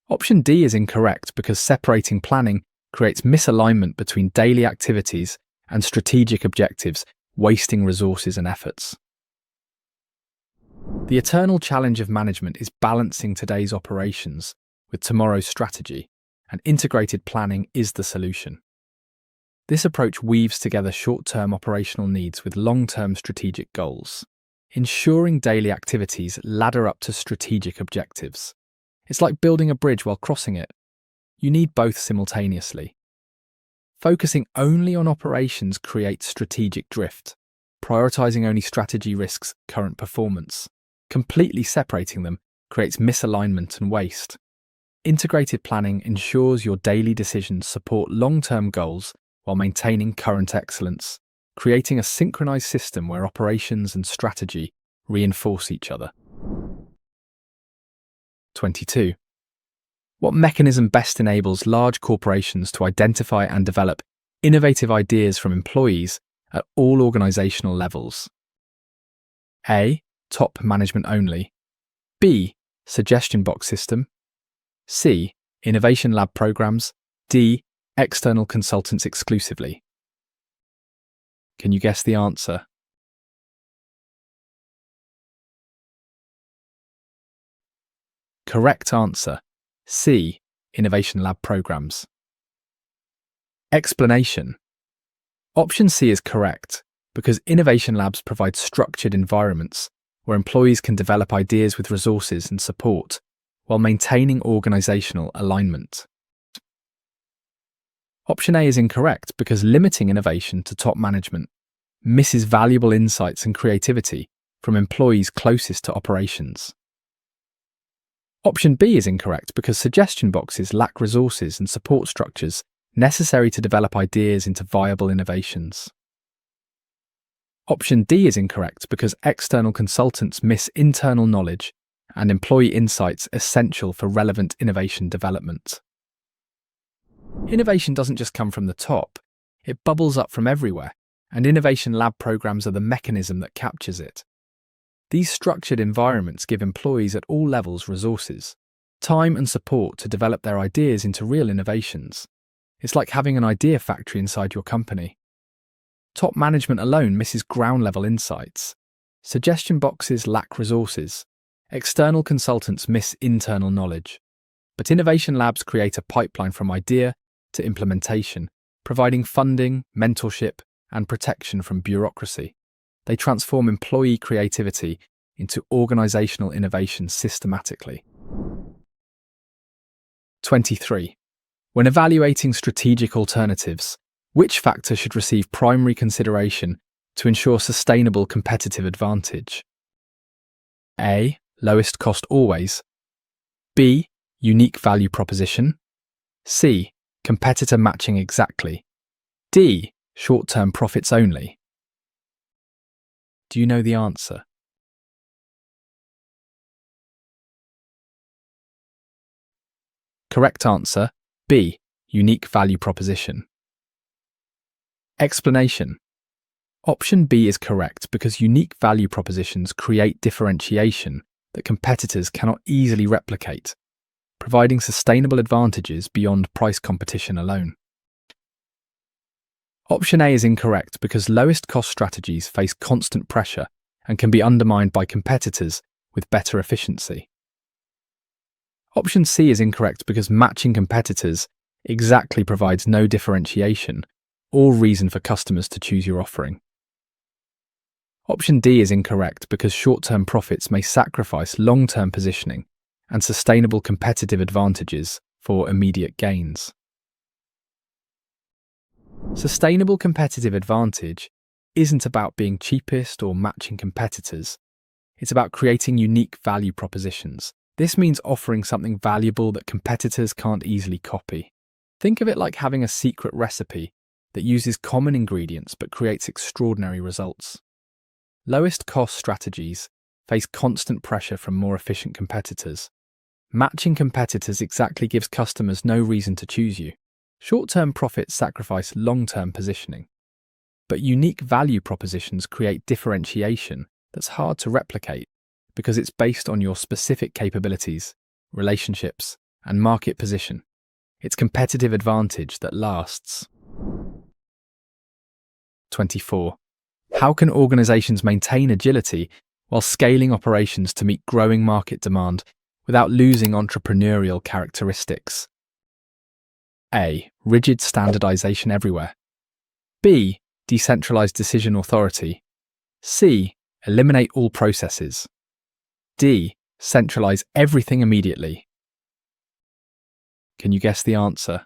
Option D is incorrect because separating planning creates misalignment between daily activities and strategic objectives, wasting resources and efforts. The eternal challenge of management is balancing today's operations with tomorrow's strategy, and integrated planning is the solution. This approach weaves together short-term operational needs with long-term strategic goals, ensuring daily activities ladder up to strategic objectives. It's like building a bridge while crossing it. You need both simultaneously. Focusing only on operations creates strategic drift. Prioritizing only strategy risks current performance. Completely separating them creates misalignment and waste. Integrated planning ensures your daily decisions support long-term goals while maintaining current excellence, creating a synchronized system where operations and strategy reinforce each other. 22. What mechanism best enables large corporations to identify and develop innovative ideas from employees at all organizational levels? A. Top management only. B. Suggestion box system. C. Innovation lab programs. D. External consultants exclusively. Can you guess the answer? Correct answer. C. Innovation lab programs. Explanation. Option C is correct because innovation labs provide structured environments where employees can develop ideas with resources and support while maintaining organizational alignment. Option A is incorrect because limiting innovation to top management misses valuable insights and creativity from employees closest to operations. Option B is incorrect because suggestion boxes lack resources and support structures necessary to develop ideas into viable innovations. Option D is incorrect because external consultants miss internal knowledge and employee insights essential for relevant innovation development. Innovation doesn't just come from the top, it bubbles up from everywhere, and innovation lab programs are the mechanism that captures it. These structured environments give employees at all levels resources, time and support to develop their ideas into real innovations. It's like having an idea factory inside your company. Top management alone misses ground-level insights. Suggestion boxes lack resources. External consultants miss internal knowledge. But innovation labs create a pipeline from idea to implementation, providing funding, mentorship, and protection from bureaucracy. They transform employee creativity into organizational innovation systematically. 23. When evaluating strategic alternatives, which factor should receive primary consideration to ensure sustainable competitive advantage? A. Lowest cost always. B. Unique value proposition. C. Competitor matching exactly. D. Short-term profits only. Do you know the answer? Correct answer, B. Unique value proposition. Explanation. Option B is correct because unique value propositions create differentiation that competitors cannot easily replicate, providing sustainable advantages beyond price competition alone. Option A is incorrect because lowest cost strategies face constant pressure and can be undermined by competitors with better efficiency. Option C is incorrect because matching competitors exactly provides no differentiation or reason for customers to choose your offering. Option D is incorrect because short-term profits may sacrifice long-term positioning and sustainable competitive advantages for immediate gains. Sustainable competitive advantage isn't about being cheapest or matching competitors. It's about creating unique value propositions. This means offering something valuable that competitors can't easily copy. Think of it like having a secret recipe that uses common ingredients but creates extraordinary results. Lowest cost strategies face constant pressure from more efficient competitors. Matching competitors exactly gives customers no reason to choose you. Short-term profits sacrifice long-term positioning, but unique value propositions create differentiation that's hard to replicate because it's based on your specific capabilities, relationships, and market position. It's competitive advantage that lasts. 24. How can organizations maintain agility while scaling operations to meet growing market demand without losing entrepreneurial characteristics? A. Rigid standardization everywhere. B. Decentralized decision authority. C. Eliminate all processes. D. Centralize everything immediately. Can you guess the answer?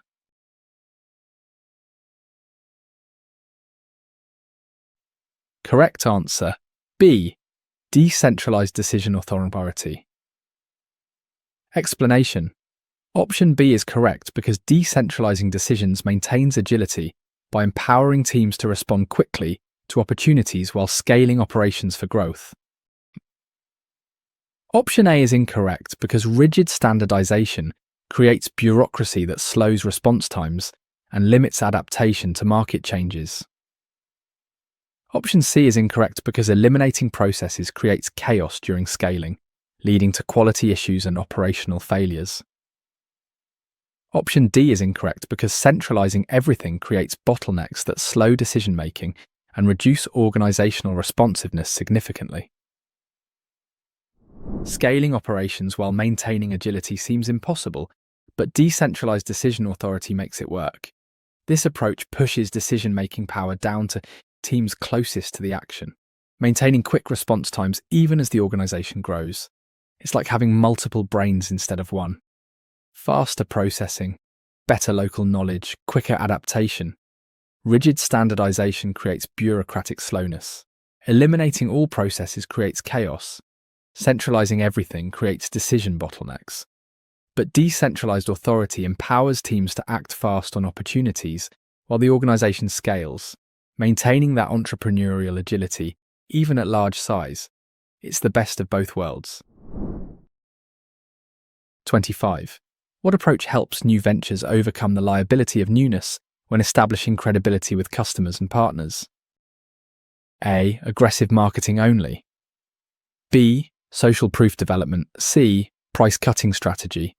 Correct answer. B. Decentralized decision authority. Explanation. Option B is correct because decentralizing decisions maintains agility by empowering teams to respond quickly to opportunities while scaling operations for growth. Option A is incorrect because rigid standardization creates bureaucracy that slows response times and limits adaptation to market changes. Option C is incorrect because eliminating processes creates chaos during scaling, leading to quality issues and operational failures. Option D is incorrect because centralizing everything creates bottlenecks that slow decision-making and reduce organizational responsiveness significantly. Scaling operations while maintaining agility seems impossible, but decentralized decision authority makes it work. This approach pushes decision-making power down to teams closest to the action, maintaining quick response times even as the organization grows. It's like having multiple brains instead of one. Faster processing, better local knowledge, quicker adaptation. Rigid standardization creates bureaucratic slowness. Eliminating all processes creates chaos. Centralizing everything creates decision bottlenecks. But decentralized authority empowers teams to act fast on opportunities while the organization scales, maintaining that entrepreneurial agility even at large size. It's the best of both worlds. 25. What approach helps new ventures overcome the liability of newness when establishing credibility with customers and partners? A. Aggressive marketing only. B. Social proof development. C. Price cutting strategy.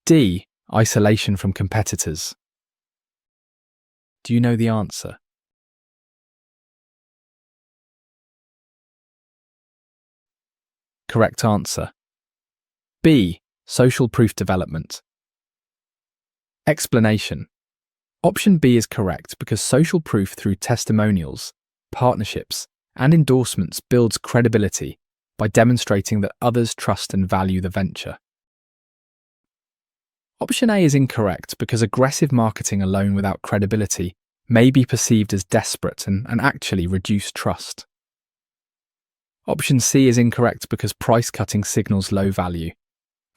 D. Isolation from competitors. Do you know the answer? Correct answer. B. Social proof development. Explanation. Option B is correct because social proof through testimonials, partnerships, and endorsements builds credibility by demonstrating that others trust and value the venture. Option A is incorrect because aggressive marketing alone without credibility may be perceived as desperate and actually reduce trust. Option C is incorrect because price cutting signals low value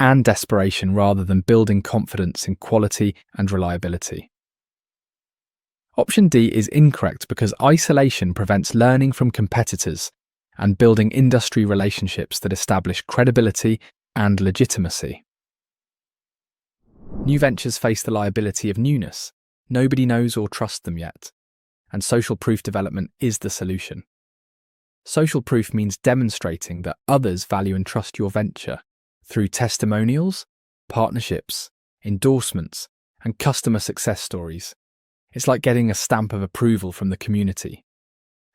and desperation rather than building confidence in quality and reliability. Option D is incorrect because isolation prevents learning from competitors and building industry relationships that establish credibility and legitimacy. New ventures face the liability of newness. Nobody knows or trusts them yet, and social proof development is the solution. Social proof means demonstrating that others value and trust your venture through testimonials, partnerships, endorsements, and customer success stories. It's like getting a stamp of approval from the community.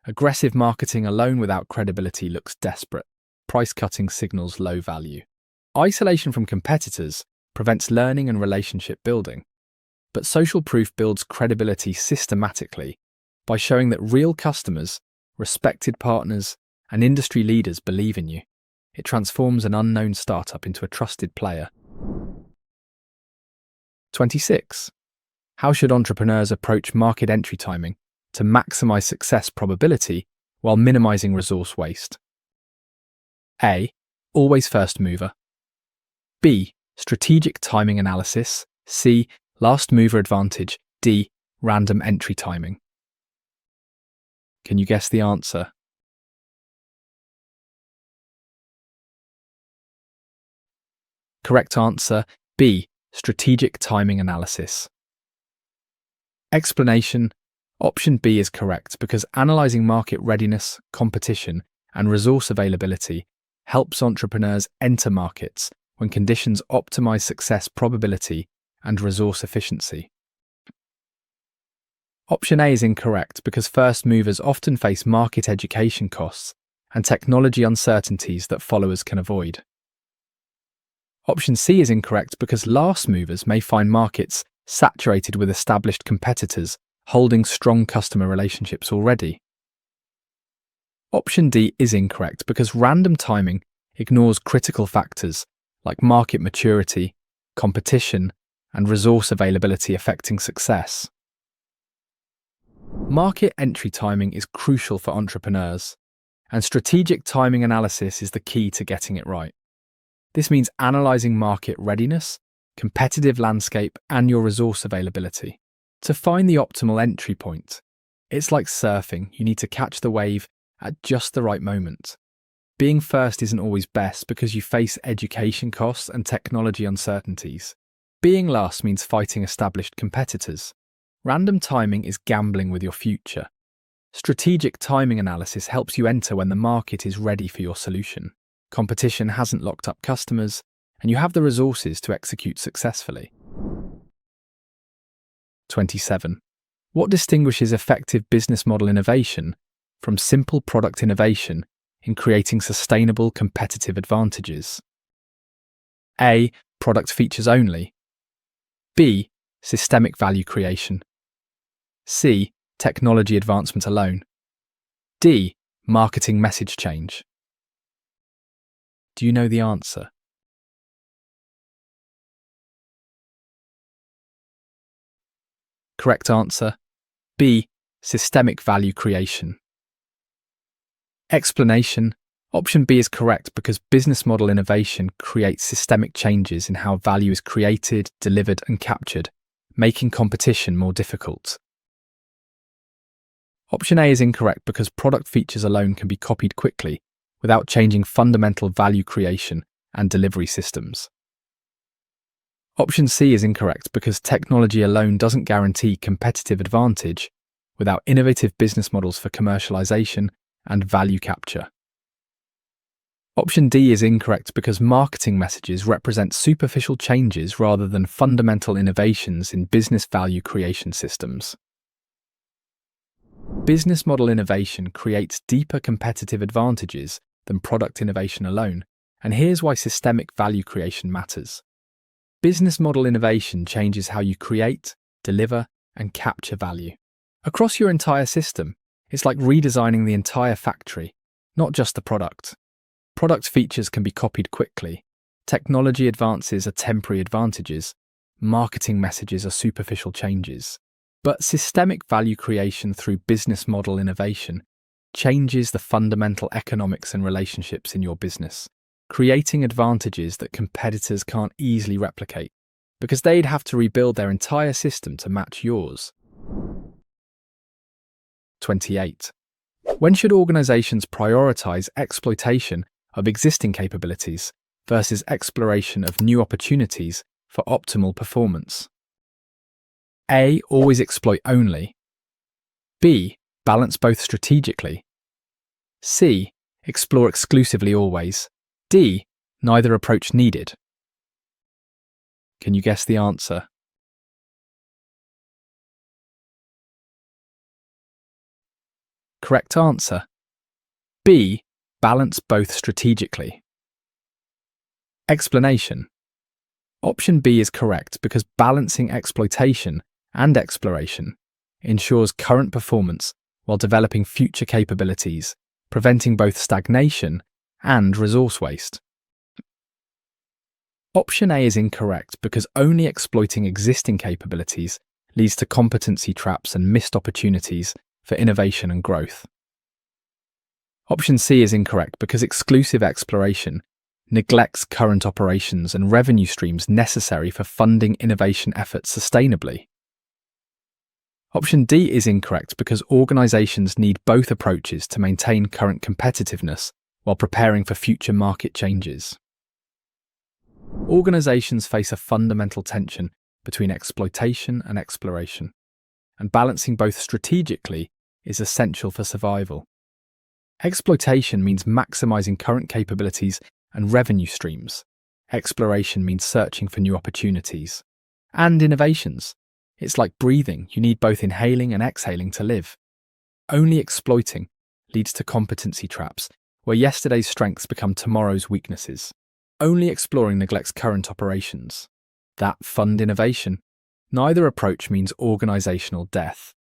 Aggressive marketing alone without credibility looks desperate. Price cutting signals low value. Isolation from competitors prevents learning and relationship building. But social proof builds credibility systematically by showing that real customers, respected partners, and industry leaders believe in you. It transforms an unknown startup into a trusted player. 26. How should entrepreneurs approach market entry timing to maximize success probability while minimizing resource waste? A. Always first mover. B. Strategic timing analysis. C. Last mover advantage. D. Random entry timing. Can you guess the answer? Correct answer, B. Strategic timing analysis. Explanation. Option B is correct because analysing market readiness, competition, and resource availability helps entrepreneurs enter markets when conditions optimise success probability and resource efficiency. Option A is incorrect because first movers often face market education costs and technology uncertainties that followers can avoid. Option C is incorrect because last movers may find markets saturated with established competitors holding strong customer relationships already. Option D is incorrect because random timing ignores critical factors like market maturity, competition, and resource availability affecting success. Market entry timing is crucial for entrepreneurs, and strategic timing analysis is the key to getting it right. This means analysing market readiness, competitive landscape, and your resource availability. To find the optimal entry point, it's like surfing. You need to catch the wave at just the right moment. Being first isn't always best because you face education costs and technology uncertainties. Being last means fighting established competitors. Random timing is gambling with your future. Strategic timing analysis helps you enter when the market is ready for your solution. Competition hasn't locked up customers, and you have the resources to execute successfully. 27. What distinguishes effective business model innovation from simple product innovation in creating sustainable competitive advantages? A. Product features only. B. Systemic value creation. C. Technology advancement alone. D. Marketing message change. Do you know the answer? Correct answer. B. Systemic value creation. Explanation. Option B is correct because business model innovation creates systemic changes in how value is created, delivered, and captured, making competition more difficult. Option A is incorrect because product features alone can be copied quickly without changing fundamental value creation and delivery systems. Option C is incorrect because technology alone doesn't guarantee competitive advantage without innovative business models for commercialization and value capture. Option D is incorrect because marketing messages represent superficial changes rather than fundamental innovations in business value creation systems. Business model innovation creates deeper competitive advantages than product innovation alone, and here's why systemic value creation matters. Business model innovation changes how you create, deliver, and capture value. Across your entire system, it's like redesigning the entire factory, not just the product. Product features can be copied quickly. Technology advances are temporary advantages. Marketing messages are superficial changes. But systemic value creation through business model innovation changes the fundamental economics and relationships in your business, creating advantages that competitors can't easily replicate because they'd have to rebuild their entire system to match yours. 28. When should organizations prioritize exploitation of existing capabilities versus exploration of new opportunities for optimal performance? A. Always exploit only. B. Balance both strategically. C. Explore exclusively always. D. Neither approach needed. Can you guess the answer? Correct answer. B. Balance both strategically. Explanation. Option B is correct because balancing exploitation and exploration ensures current performance while developing future capabilities, preventing both stagnation and resource waste. Option A is incorrect because only exploiting existing capabilities leads to competency traps and missed opportunities for innovation and growth. Option C is incorrect because exclusive exploration neglects current operations and revenue streams necessary for funding innovation efforts sustainably. Option D is incorrect because organizations need both approaches to maintain current competitiveness while preparing for future market changes. Organizations face a fundamental tension between exploitation and exploration, and balancing both strategically is essential for survival. Exploitation means maximizing current capabilities and revenue streams. Exploration means searching for new opportunities. And innovations. It's like breathing, you need both inhaling and exhaling to live. Only exploiting leads to competency traps, where yesterday's strengths become tomorrow's weaknesses. Only exploring neglects current operations. That fund innovation. Neither approach means organizational death.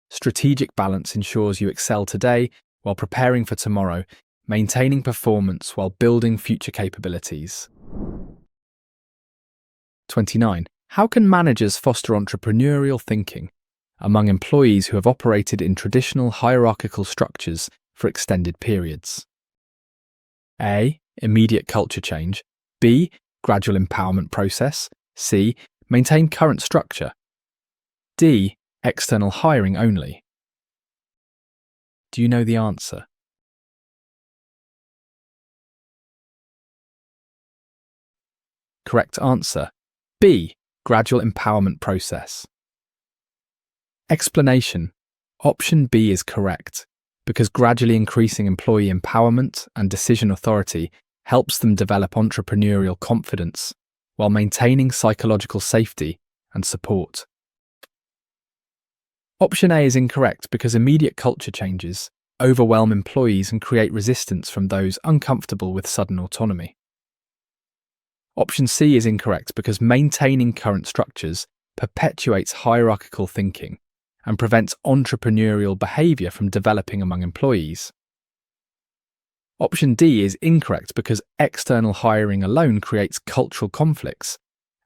Strategic balance ensures you excel today while preparing for tomorrow, maintaining performance while building future capabilities. 29. How can managers foster entrepreneurial thinking among employees who have operated in traditional hierarchical structures for extended periods? A. Immediate culture change. B. Gradual empowerment process. C. Maintain current structure. D. External hiring only. Do you know the answer? Correct answer. B. Gradual empowerment process. Explanation. Option B is correct, because gradually increasing employee empowerment and decision authority helps them develop entrepreneurial confidence while maintaining psychological safety and support. Option A is incorrect because immediate culture changes overwhelm employees and create resistance from those uncomfortable with sudden autonomy. Option C is incorrect because maintaining current structures perpetuates hierarchical thinking and prevents entrepreneurial behaviour from developing among employees. Option D is incorrect because external hiring alone creates cultural conflicts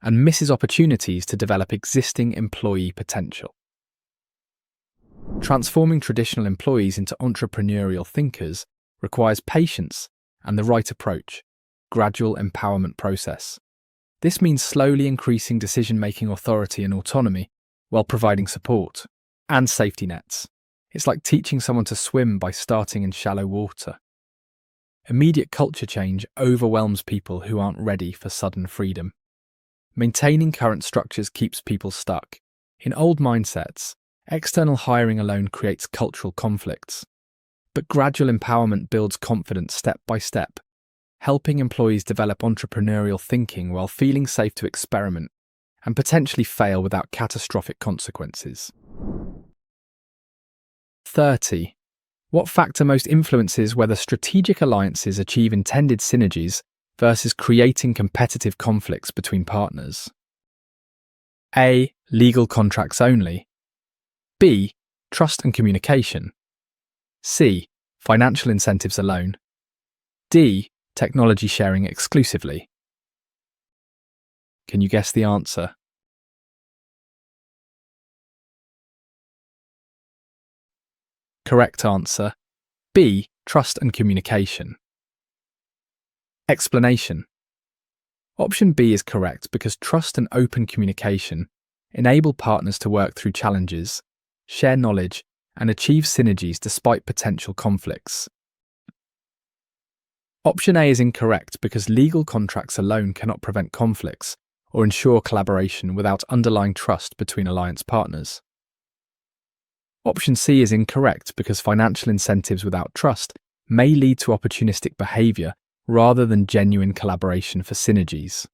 and misses opportunities to develop existing employee potential. Transforming traditional employees into entrepreneurial thinkers requires patience and the right approach, gradual empowerment process. This means slowly increasing decision-making authority and autonomy while providing support and safety nets. It's like teaching someone to swim by starting in shallow water. Immediate culture change overwhelms people who aren't ready for sudden freedom. Maintaining current structures keeps people stuck. In old mindsets, external hiring alone creates cultural conflicts. But gradual empowerment builds confidence step by step, helping employees develop entrepreneurial thinking while feeling safe to experiment and potentially fail without catastrophic consequences. 30. What factor most influences whether strategic alliances achieve intended synergies versus creating competitive conflicts between partners? A. Legal contracts only. B. Trust and communication. C. Financial incentives alone. D. Technology sharing exclusively. Can you guess the answer? Correct answer. B. Trust and communication. Explanation. Option B is correct because trust and open communication enable partners to work through challenges, share knowledge, and achieve synergies despite potential conflicts. Option A is incorrect because legal contracts alone cannot prevent conflicts or ensure collaboration without underlying trust between alliance partners. Option C is incorrect because financial incentives without trust may lead to opportunistic behaviour rather than genuine collaboration for synergies.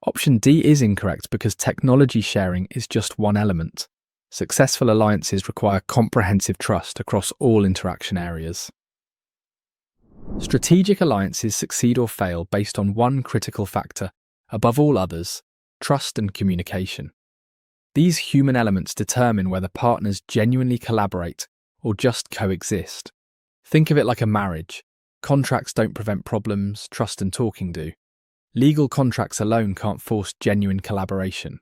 Option D is incorrect because technology sharing is just one element. Successful alliances require comprehensive trust across all interaction areas. Strategic alliances succeed or fail based on one critical factor, above all others: trust and communication. These human elements determine whether partners genuinely collaborate or just coexist. Think of it like a marriage. Contracts don't prevent problems, trust and talking do. Legal contracts alone can't force genuine collaboration.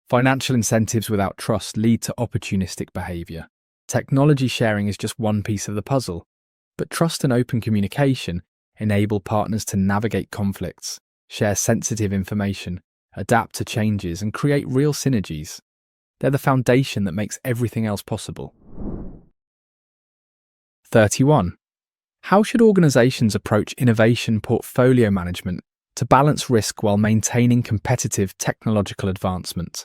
Financial incentives without trust lead to opportunistic behaviour. Technology sharing is just one piece of the puzzle, but trust and open communication enable partners to navigate conflicts, share sensitive information, adapt to changes, and create real synergies. They're the foundation that makes everything else possible. 31. How should organizations approach innovation portfolio management to balance risk while maintaining competitive technological advancement?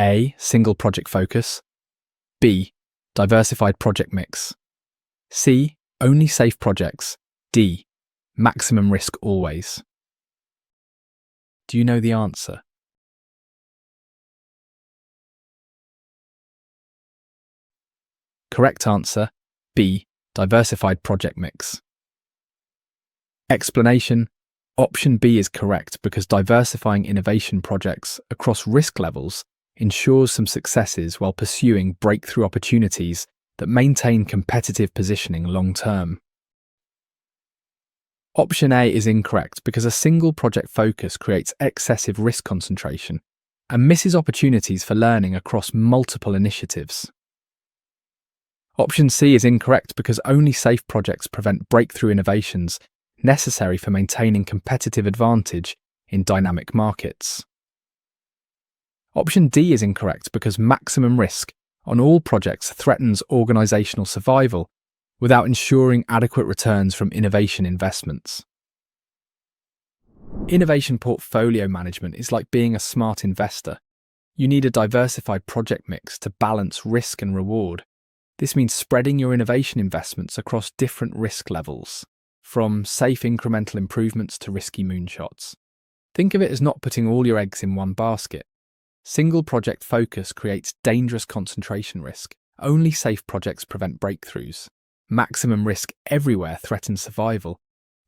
A. Single project focus. B. Diversified project mix. C. Only safe projects. D. Maximum risk always. Do you know the answer? Correct answer, B. Diversified project mix. Explanation: option B is correct because diversifying innovation projects across risk levels ensures some successes while pursuing breakthrough opportunities that maintain competitive positioning long term. Option A is incorrect because a single project focus creates excessive risk concentration and misses opportunities for learning across multiple initiatives. Option C is incorrect because only safe projects prevent breakthrough innovations necessary for maintaining competitive advantage in dynamic markets. Option D is incorrect because maximum risk on all projects threatens organizational survival without ensuring adequate returns from innovation investments. Innovation portfolio management is like being a smart investor. You need a diversified project mix to balance risk and reward. This means spreading your innovation investments across different risk levels, from safe incremental improvements to risky moonshots. Think of it as not putting all your eggs in one basket. Single project focus creates dangerous concentration risk. Only safe projects prevent breakthroughs. Maximum risk everywhere threatens survival,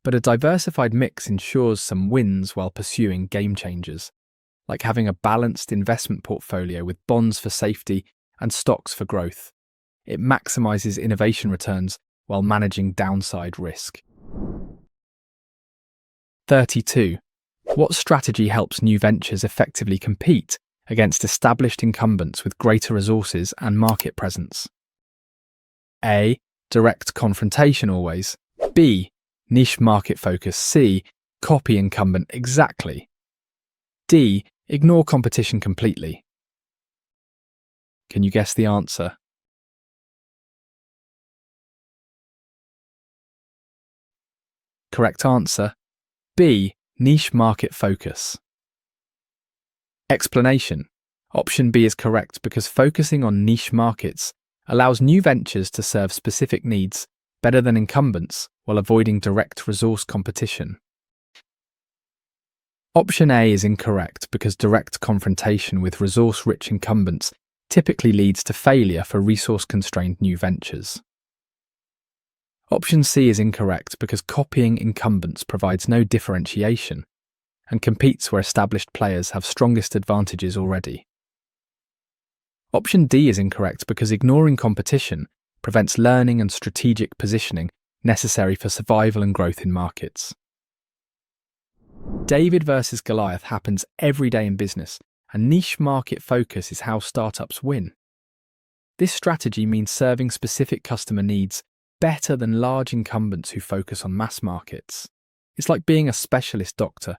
but a diversified mix ensures some wins while pursuing game changers, like having a balanced investment portfolio with bonds for safety and stocks for growth. It maximizes innovation returns while managing downside risk. 32. What strategy helps new ventures effectively compete against established incumbents with greater resources and market presence? A. Direct confrontation always. B. Niche market focus. C. Copy incumbent exactly. D. Ignore competition completely. Can you guess the answer? Correct answer, B. Niche market focus. Explanation: option B is correct because focusing on niche markets allows new ventures to serve specific needs better than incumbents while avoiding direct resource competition. Option A is incorrect because direct confrontation with resource-rich incumbents typically leads to failure for resource-constrained new ventures. Option C is incorrect because copying incumbents provides no differentiation and competes where established players have strongest advantages already. Option D is incorrect because ignoring competition prevents learning and strategic positioning necessary for survival and growth in markets. David versus Goliath happens every day in business, and niche market focus is how startups win. This strategy means serving specific customer needs better than large incumbents who focus on mass markets. It's like being a specialist doctor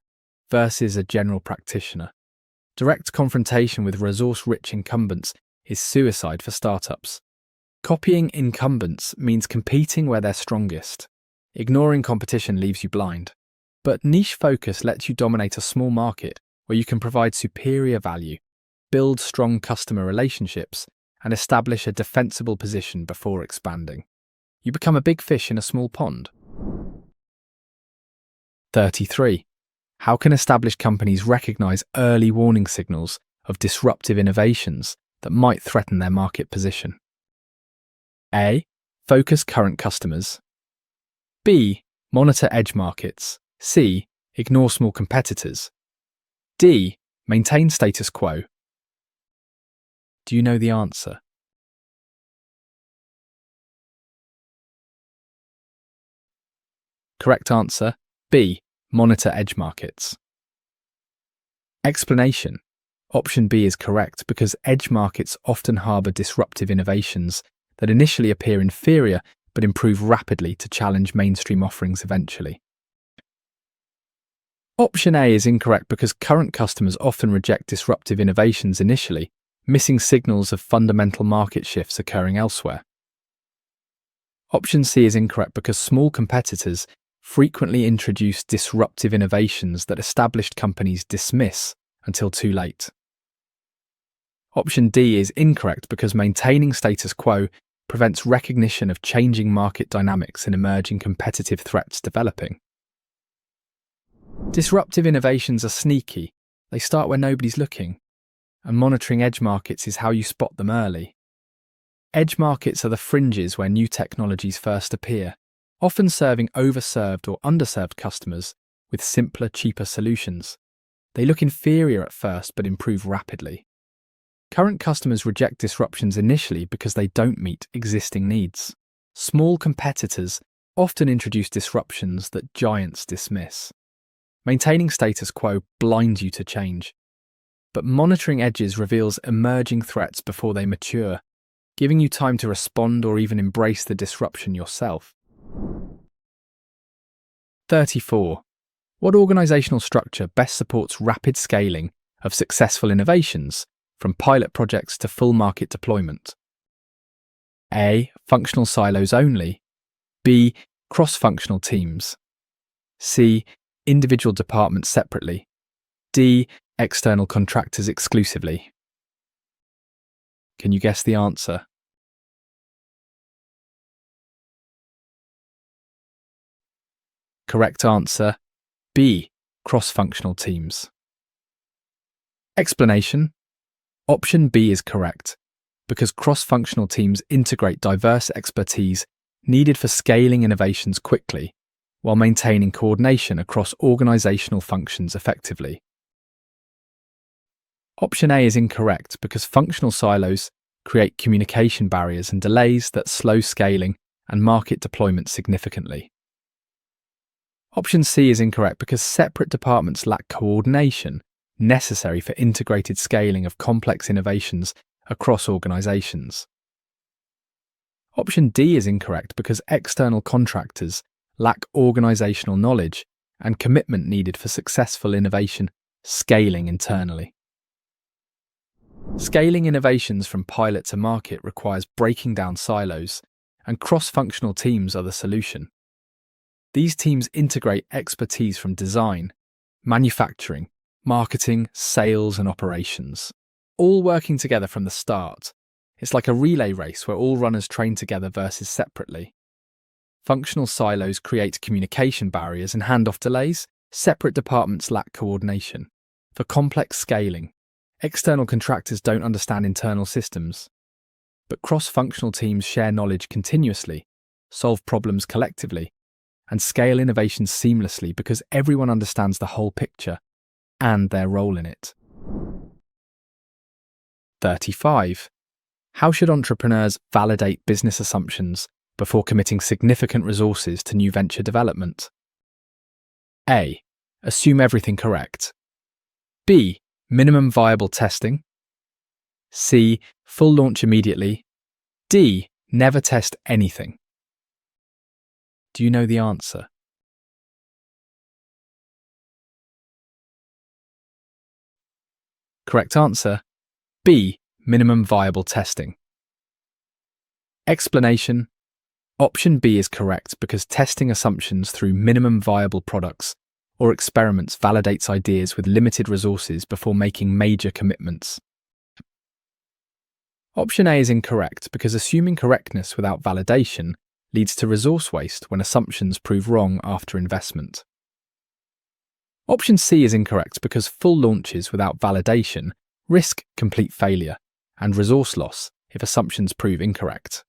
versus a general practitioner. Direct confrontation with resource-rich incumbents is suicide for startups. Copying incumbents means competing where they're strongest. Ignoring competition leaves you blind. But niche focus lets you dominate a small market where you can provide superior value, build strong customer relationships, and establish a defensible position before expanding. You become a big fish in a small pond. 33. How can established companies recognize early warning signals of disruptive innovations that might threaten their market position? A. Focus current customers. B. Monitor edge markets. C. Ignore small competitors. D. Maintain status quo. Do you know the answer? Correct answer, B. Monitor edge markets. Explanation: option B is correct because edge markets often harbour disruptive innovations that initially appear inferior but improve rapidly to challenge mainstream offerings eventually. Option A is incorrect because current customers often reject disruptive innovations initially, missing signals of fundamental market shifts occurring elsewhere. Option C is incorrect because small competitors frequently introduce disruptive innovations that established companies dismiss until too late. Option D is incorrect because maintaining status quo prevents recognition of changing market dynamics and emerging competitive threats developing. Disruptive innovations are sneaky. They start where nobody's looking, and monitoring edge markets is how you spot them early. Edge markets are the fringes where new technologies first appear, often serving overserved or underserved customers with simpler, cheaper solutions. They look inferior at first but improve rapidly. Current customers reject disruptions initially because they don't meet existing needs. Small competitors often introduce disruptions that giants dismiss. Maintaining status quo blinds you to change, but monitoring edges reveals emerging threats before they mature, giving you time to respond or even embrace the disruption yourself. 34. What organizational structure best supports rapid scaling of successful innovations, from pilot projects to full market deployment? A. Functional silos only. B. Cross-functional teams. C. Individual departments separately. D. External contractors exclusively. Can you guess the answer? Correct answer, B. Cross-functional teams. Explanation. Option B is correct, because cross-functional teams integrate diverse expertise needed for scaling innovations quickly, while maintaining coordination across organizational functions effectively. Option A is incorrect because functional silos create communication barriers and delays that slow scaling and market deployment significantly. Option C is incorrect because separate departments lack coordination necessary for integrated scaling of complex innovations across organizations. Option D is incorrect because external contractors lack organizational knowledge and commitment needed for successful innovation scaling internally. Scaling innovations from pilot to market requires breaking down silos, and cross-functional teams are the solution. These teams integrate expertise from design, manufacturing, marketing, sales, and operations, all working together from the start. It's like a relay race where all runners train together versus separately. Functional silos create communication barriers and handoff delays. Separate departments lack coordination. For complex scaling, external contractors don't understand internal systems. But cross-functional teams share knowledge continuously, solve problems collectively, and scale innovations seamlessly because everyone understands the whole picture and their role in it. 35. How should entrepreneurs validate business assumptions before committing significant resources to new venture development? A. Assume everything correct. B. Minimum viable testing. C. Full launch immediately. D. Never test anything. Do you know the answer? Correct answer, B. Minimum viable testing. Explanation. Option B is correct because testing assumptions through minimum viable products or experiments validates ideas with limited resources before making major commitments. Option A is incorrect because assuming correctness without validation leads to resource waste when assumptions prove wrong after investment. Option C is incorrect because full launches without validation risk complete failure and resource loss if assumptions prove incorrect.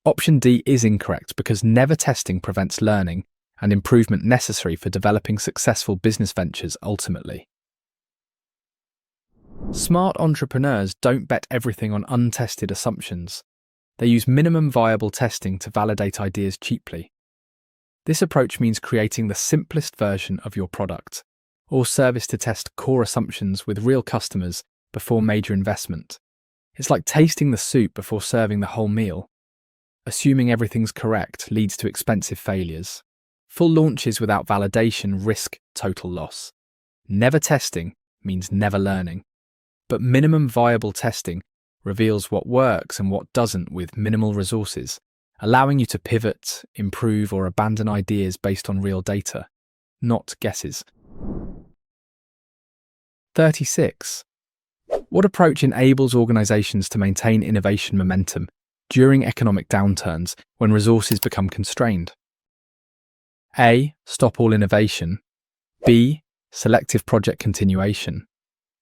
Option D is incorrect because never testing prevents learning and improvement necessary for developing successful business ventures ultimately. Smart entrepreneurs don't bet everything on untested assumptions. They use minimum viable testing to validate ideas cheaply. This approach means creating the simplest version of your product or service to test core assumptions with real customers before major investment. It's like tasting the soup before serving the whole meal. Assuming everything's correct leads to expensive failures. Full launches without validation risk total loss. Never testing means never learning. But minimum viable testing reveals what works and what doesn't with minimal resources, allowing you to pivot, improve, or abandon ideas based on real data, not guesses. 36. What approach enables organizations to maintain innovation momentum during economic downturns when resources become constrained? A. Stop all innovation. B. Selective project continuation.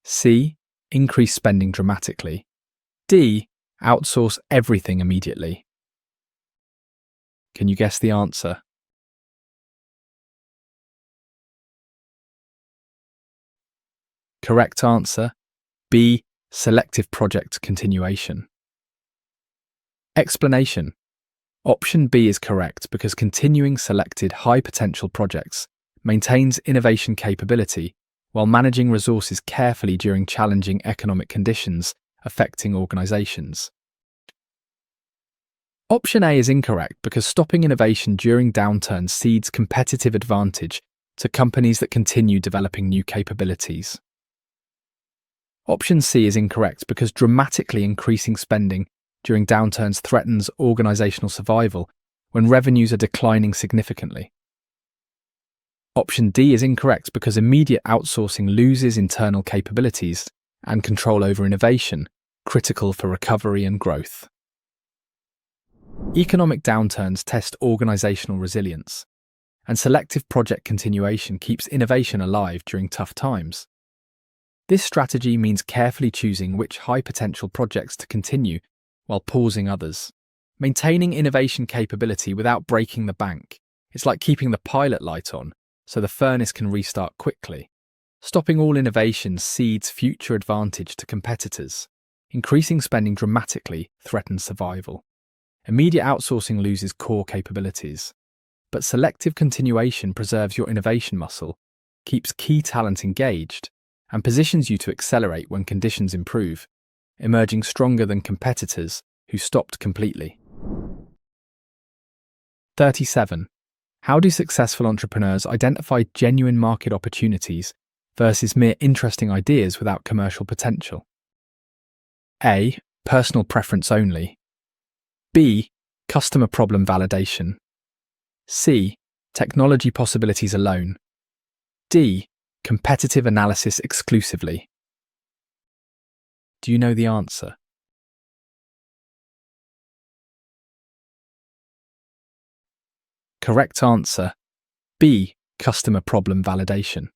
C. Increase spending dramatically. D. Outsource everything immediately. Can you guess the answer? Correct answer, B. Selective project continuation. Explanation. Option B is correct because continuing selected high-potential projects maintains innovation capability while managing resources carefully during challenging economic conditions affecting organizations. Option A is incorrect because stopping innovation during downturns cedes competitive advantage to companies that continue developing new capabilities. Option C is incorrect because dramatically increasing spending during downturns threatens organizational survival when revenues are declining significantly. Option D is incorrect because immediate outsourcing loses internal capabilities and control over innovation, critical for recovery and growth. Economic downturns test organizational resilience, and selective project continuation keeps innovation alive during tough times. This strategy means carefully choosing which high-potential projects to continue while pausing others. Maintaining innovation capability without breaking the bank. It's like keeping the pilot light on, so the furnace can restart quickly. Stopping all innovation cedes future advantage to competitors. Increasing spending dramatically threatens survival. Immediate outsourcing loses core capabilities. But selective continuation preserves your innovation muscle, keeps key talent engaged, and positions you to accelerate when conditions improve, emerging stronger than competitors who stopped completely. 37. How do successful entrepreneurs identify genuine market opportunities versus mere interesting ideas without commercial potential? A. Personal preference only. B. Customer problem validation. C. Technology possibilities alone. D. Competitive analysis exclusively. Do you know the answer? Correct answer, B. Customer problem validation.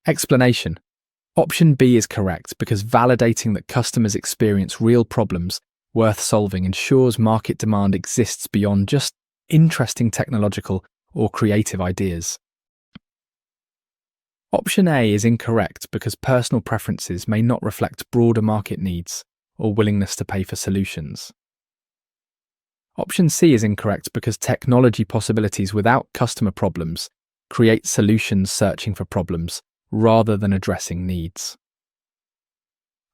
Explanation. Option B is correct because validating that customers experience real problems worth solving ensures market demand exists beyond just interesting technological or creative ideas. Option A is incorrect because personal preferences may not reflect broader market needs or willingness to pay for solutions. Option C is incorrect because technology possibilities without customer problems create solutions searching for problems rather than addressing needs.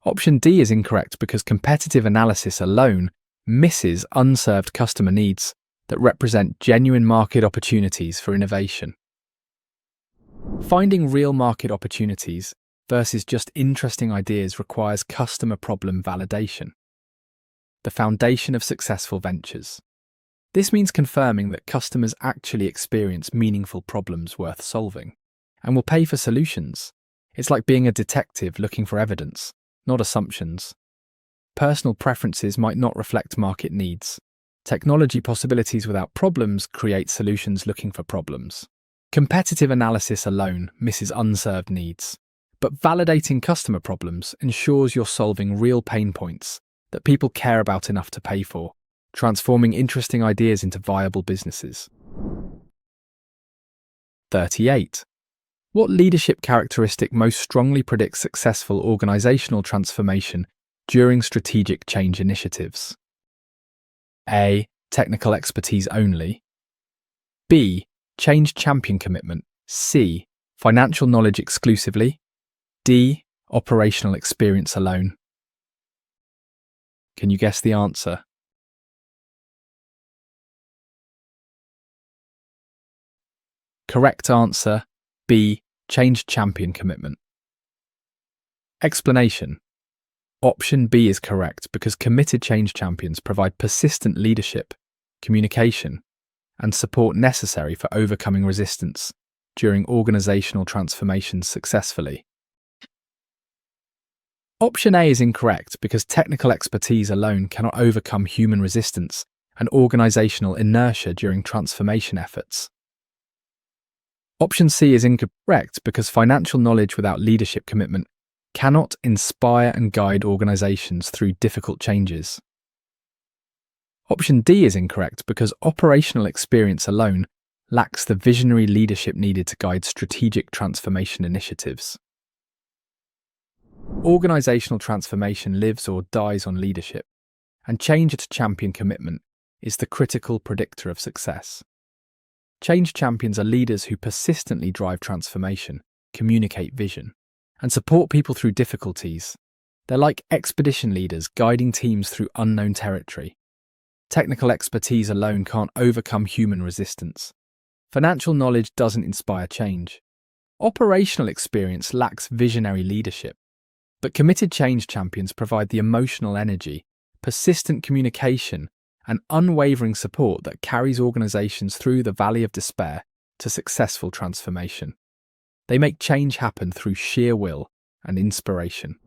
Option D is incorrect because competitive analysis alone misses unserved customer needs that represent genuine market opportunities for innovation. Finding real market opportunities versus just interesting ideas requires customer problem validation, the foundation of successful ventures. This means confirming that customers actually experience meaningful problems worth solving and will pay for solutions. It's like being a detective looking for evidence, not assumptions. Personal preferences might not reflect market needs. Technology possibilities without problems create solutions looking for problems. Competitive analysis alone misses unserved needs, but validating customer problems ensures you're solving real pain points that people care about enough to pay for, transforming interesting ideas into viable businesses. 38. What leadership characteristic most strongly predicts successful organizational transformation during strategic change initiatives? A. Technical expertise only. B. Change champion commitment. C. Financial knowledge exclusively. D. Operational experience alone. Can you guess the answer? Correct answer, B. Change champion commitment. Explanation. Option B is correct because committed change champions provide persistent leadership, communication, and support necessary for overcoming resistance during organizational transformations successfully. Option A is incorrect because technical expertise alone cannot overcome human resistance and organizational inertia during transformation efforts. Option C is incorrect because financial knowledge without leadership commitment cannot inspire and guide organizations through difficult changes. Option D is incorrect because operational experience alone lacks the visionary leadership needed to guide strategic transformation initiatives. Organizational transformation lives or dies on leadership, and change to champion commitment is the critical predictor of success. Change champions are leaders who persistently drive transformation, communicate vision, and support people through difficulties. They're like expedition leaders guiding teams through unknown territory. Technical expertise alone can't overcome human resistance. Financial knowledge doesn't inspire change. Operational experience lacks visionary leadership. But committed change champions provide the emotional energy, persistent communication, and unwavering support that carries organizations through the valley of despair to successful transformation. They make change happen through sheer will and inspiration.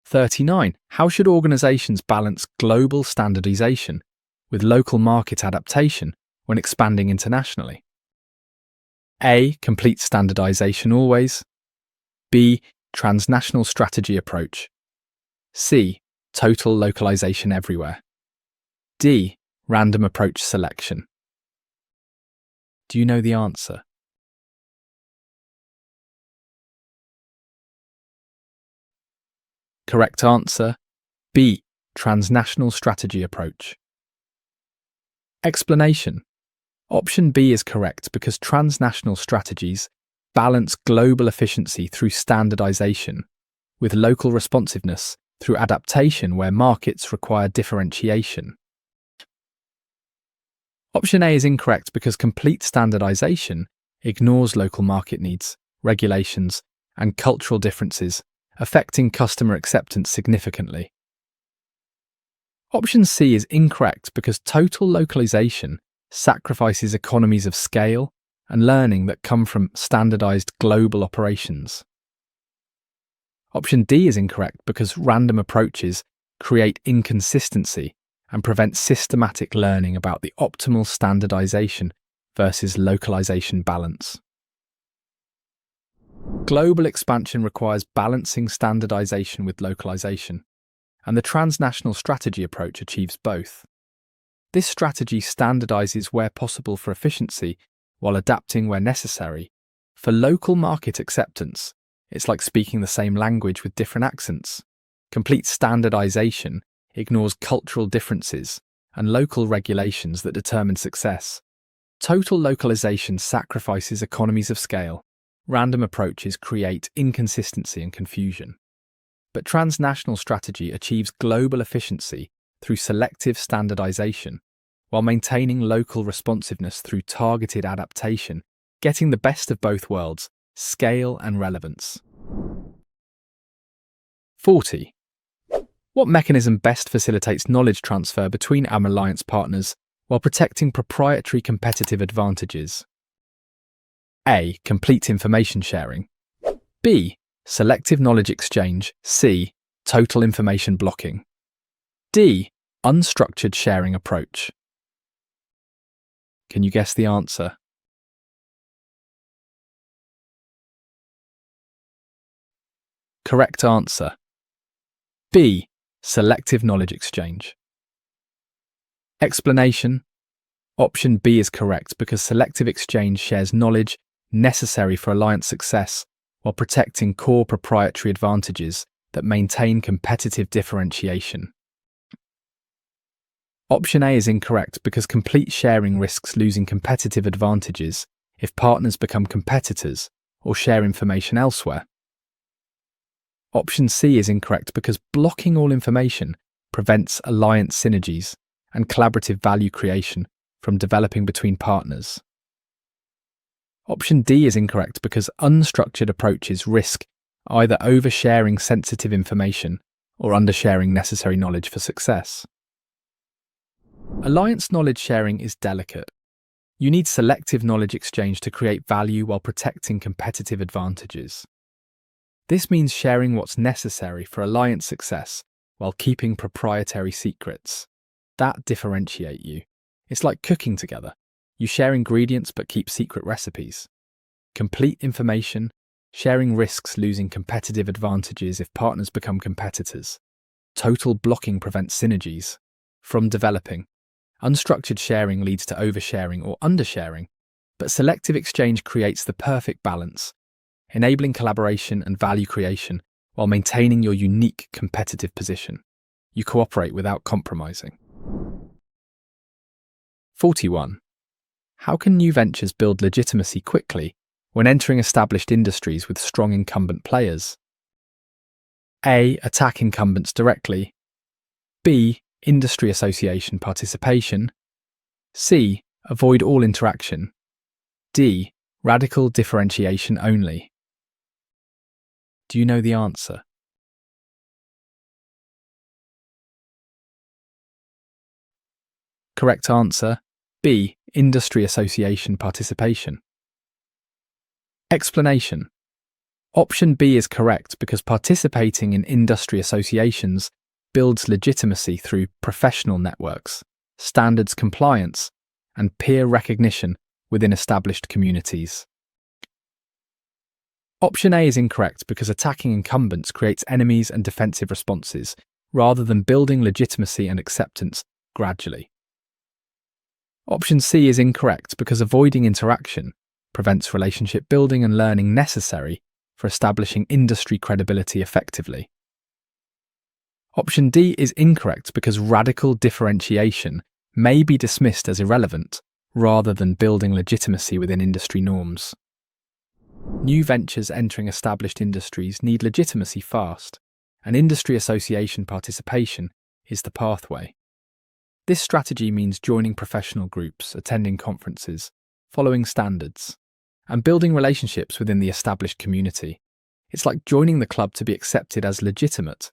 39. How should organizations balance global standardization with local market adaptation when expanding internationally? A. Complete standardization always. B. Transnational strategy approach. C. Total localization everywhere. D. Random approach selection. Do you know the answer? Correct answer, B. Transnational strategy approach. Explanation. Option B is correct because transnational strategies balance global efficiency through standardization with local responsiveness through adaptation where markets require differentiation. Option A is incorrect because complete standardization ignores local market needs, regulations, and cultural differences, affecting customer acceptance significantly. Option C is incorrect because total localization sacrifices economies of scale and learning that come from standardized global operations. Option D is incorrect because random approaches create inconsistency and prevent systematic learning about the optimal standardization versus localization balance. Global expansion requires balancing standardization with localization, and the transnational strategy approach achieves both. This strategy standardizes where possible for efficiency while adapting where necessary. For local market acceptance, it's like speaking the same language with different accents. Complete standardization ignores cultural differences and local regulations that determine success. Total localization sacrifices economies of scale. Random approaches create inconsistency and confusion. But transnational strategy achieves global efficiency through selective standardization, while maintaining local responsiveness through targeted adaptation, getting the best of both worlds, scale and relevance. 40. What mechanism best facilitates knowledge transfer between our alliance partners while protecting proprietary competitive advantages? A. Complete information sharing. B. Selective knowledge exchange. C. Total information blocking. D. Unstructured sharing approach. Can you guess the answer? Correct answer. B. Selective knowledge exchange. Explanation. Option B is correct because selective exchange shares knowledge necessary for alliance success while protecting core proprietary advantages that maintain competitive differentiation. Option A is incorrect because complete sharing risks losing competitive advantages if partners become competitors or share information elsewhere. Option C is incorrect because blocking all information prevents alliance synergies and collaborative value creation from developing between partners. Option D is incorrect because unstructured approaches risk either oversharing sensitive information or undersharing necessary knowledge for success. Alliance knowledge sharing is delicate. You need selective knowledge exchange to create value while protecting competitive advantages. This means sharing what's necessary for alliance success while keeping proprietary secrets. That differentiate you. It's like cooking together. You share ingredients but keep secret recipes. Complete information, sharing risks losing competitive advantages if partners become competitors. Total blocking prevents synergies from developing. Unstructured sharing leads to oversharing or undersharing, but selective exchange creates the perfect balance, enabling collaboration and value creation while maintaining your unique competitive position. You cooperate without compromising. 41. How can new ventures build legitimacy quickly when entering established industries with strong incumbent players? A. Attack incumbents directly. B. Industry association participation. C. Avoid all interaction. D. Radical differentiation only. Do you know the answer? Correct answer, B. Industry association participation. Explanation. Option B is correct because participating in industry associations builds legitimacy through professional networks, standards compliance, and peer recognition within established communities. Option A is incorrect because attacking incumbents creates enemies and defensive responses, rather than building legitimacy and acceptance gradually. Option C is incorrect because avoiding interaction prevents relationship building and learning necessary for establishing industry credibility effectively. Option D is incorrect because radical differentiation may be dismissed as irrelevant rather than building legitimacy within industry norms. New ventures entering established industries need legitimacy fast, and industry association participation is the pathway. This strategy means joining professional groups, attending conferences, following standards, and building relationships within the established community. It's like joining the club to be accepted as legitimate.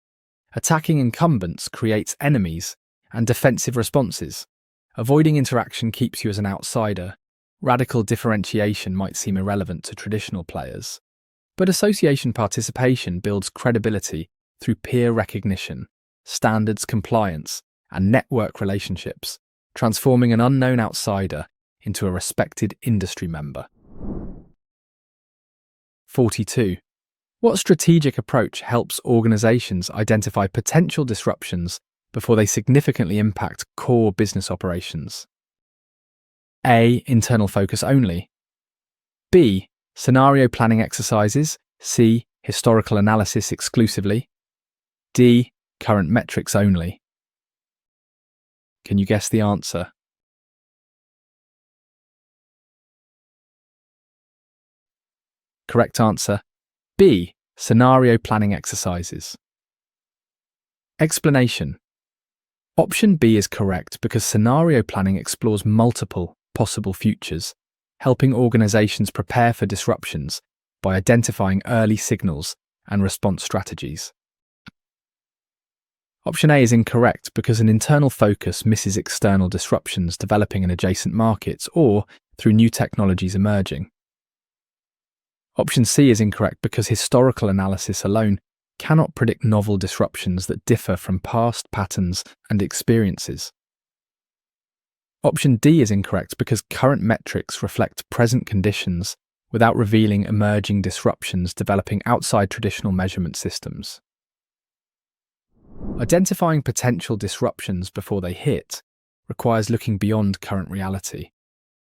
Attacking incumbents creates enemies and defensive responses. Avoiding interaction keeps you as an outsider. Radical differentiation might seem irrelevant to traditional players, but association participation builds credibility through peer recognition, standards compliance, and network relationships, transforming an unknown outsider into a respected industry member. 42. What strategic approach helps organizations identify potential disruptions before they significantly impact core business operations? A. Internal focus only. B. Scenario planning exercises. C. Historical analysis exclusively. D. Current metrics only. Can you guess the answer? Correct answer, B. Scenario planning exercises. Explanation. Option B is correct because scenario planning explores multiple possible futures, helping organizations prepare for disruptions by identifying early signals and response strategies. Option A is incorrect because an internal focus misses external disruptions developing in adjacent markets or through new technologies emerging. Option C is incorrect because historical analysis alone cannot predict novel disruptions that differ from past patterns and experiences. Option D is incorrect because current metrics reflect present conditions without revealing emerging disruptions developing outside traditional measurement systems. Identifying potential disruptions before they hit requires looking beyond current reality,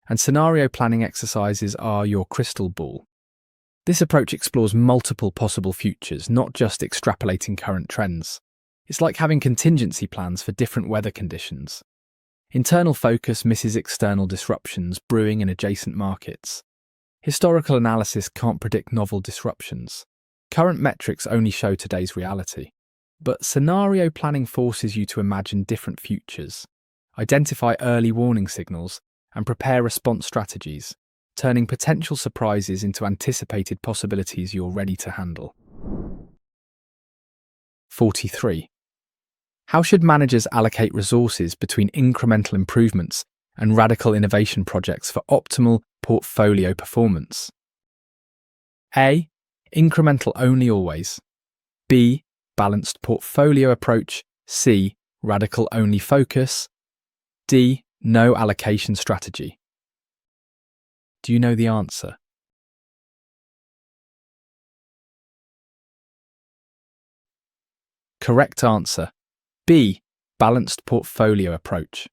and scenario planning exercises are your crystal ball. This approach explores multiple possible futures, not just extrapolating current trends. It's like having contingency plans for different weather conditions. Internal focus misses external disruptions brewing in adjacent markets. Historical analysis can't predict novel disruptions. Current metrics only show today's reality. But scenario planning forces you to imagine different futures, identify early warning signals, and prepare response strategies, turning potential surprises into anticipated possibilities you're ready to handle. 43. How should managers allocate resources between incremental improvements and radical innovation projects for optimal portfolio performance? A. incremental only always. B, balanced portfolio approach. C, radical only focus. D, no allocation strategy. Do you know the answer? Correct answer. B, balanced portfolio approach.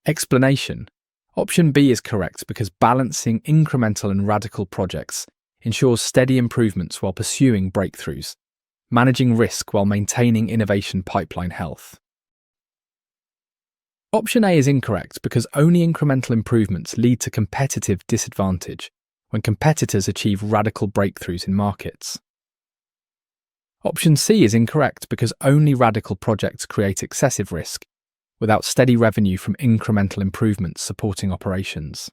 Explanation. Option B is correct because balancing incremental and radical projects ensures steady improvements while pursuing breakthroughs, managing risk while maintaining innovation pipeline health. Option A is incorrect because only incremental improvements lead to competitive disadvantage when competitors achieve radical breakthroughs in markets. Option C is incorrect because only radical projects create excessive risk without steady revenue from incremental improvements supporting operations.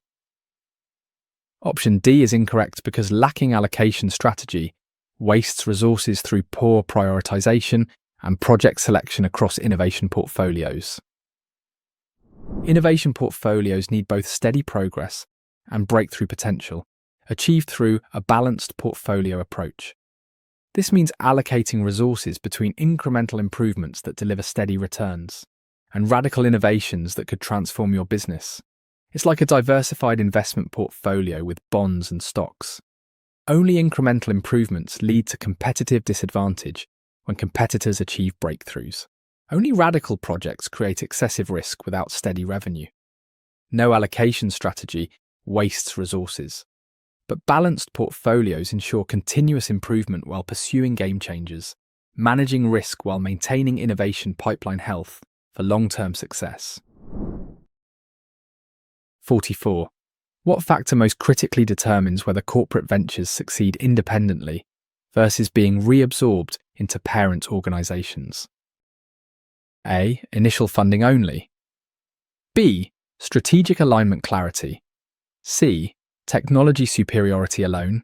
Option D is incorrect because lacking allocation strategy wastes resources through poor prioritization and project selection across innovation portfolios. Innovation portfolios need both steady progress and breakthrough potential, achieved through a balanced portfolio approach. This means allocating resources between incremental improvements that deliver steady returns and radical innovations that could transform your business. It's like a diversified investment portfolio with bonds and stocks. Only incremental improvements lead to competitive disadvantage when competitors achieve breakthroughs. Only radical projects create excessive risk without steady revenue. No allocation strategy wastes resources. But balanced portfolios ensure continuous improvement while pursuing game changers, managing risk while maintaining innovation pipeline health for long-term success. 44. What factor most critically determines whether corporate ventures succeed independently versus being reabsorbed into parent organizations? A, initial funding only. B, strategic alignment clarity. C, technology superiority alone.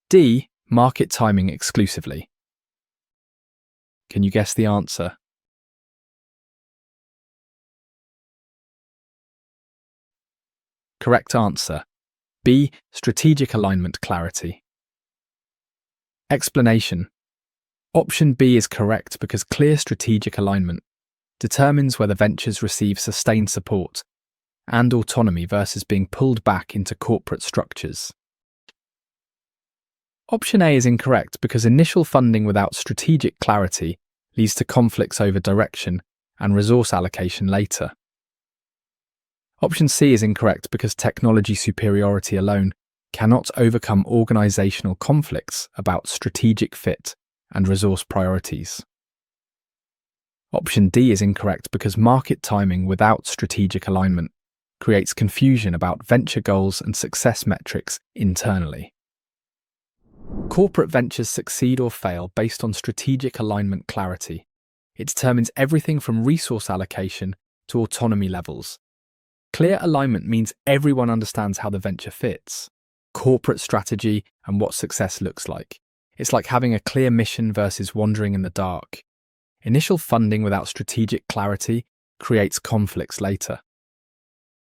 D, market timing exclusively. Can you guess the answer? Correct answer. B, strategic alignment clarity. Explanation. Option B is correct because clear strategic alignment determines whether ventures receive sustained support and autonomy versus being pulled back into corporate structures. Option A is incorrect because initial funding without strategic clarity leads to conflicts over direction and resource allocation later. Option C is incorrect because technology superiority alone cannot overcome organizational conflicts about strategic fit and resource priorities. Option D is incorrect because market timing without strategic alignment creates confusion about venture goals and success metrics internally. Corporate ventures succeed or fail based on strategic alignment clarity. It determines everything from resource allocation to autonomy levels. Clear alignment means everyone understands how the venture fits, corporate strategy, and what success looks like. It's like having a clear mission versus wandering in the dark. Initial funding without strategic clarity creates conflicts later.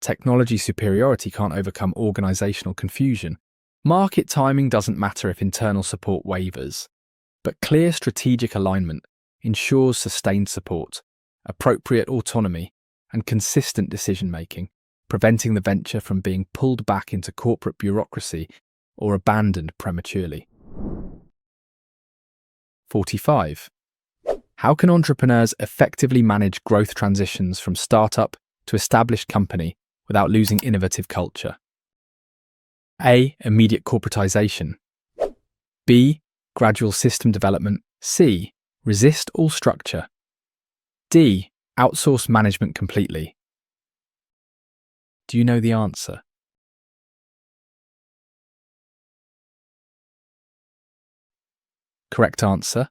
Technology superiority can't overcome organizational confusion. Market timing doesn't matter if internal support wavers. But clear strategic alignment ensures sustained support, appropriate autonomy, and consistent decision-making, preventing the venture from being pulled back into corporate bureaucracy or abandoned prematurely. 45. How can entrepreneurs effectively manage growth transitions from startup to established company without losing innovative culture? A, immediate corporatization. B, gradual system development. C, resist all structure. D, outsource management completely. Do you know the answer? Correct answer.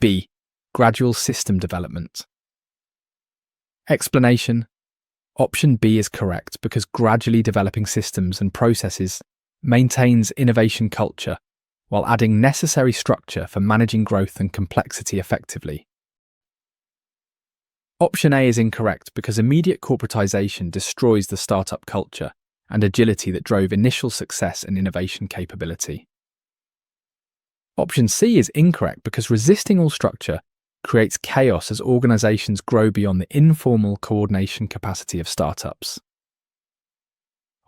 B, gradual system development. Explanation. Option B is correct because gradually developing systems and processes maintains innovation culture while adding necessary structure for managing growth and complexity effectively. Option A is incorrect because immediate corporatization destroys the startup culture and agility that drove initial success and innovation capability. Option C is incorrect because resisting all structure creates chaos as organizations grow beyond the informal coordination capacity of startups.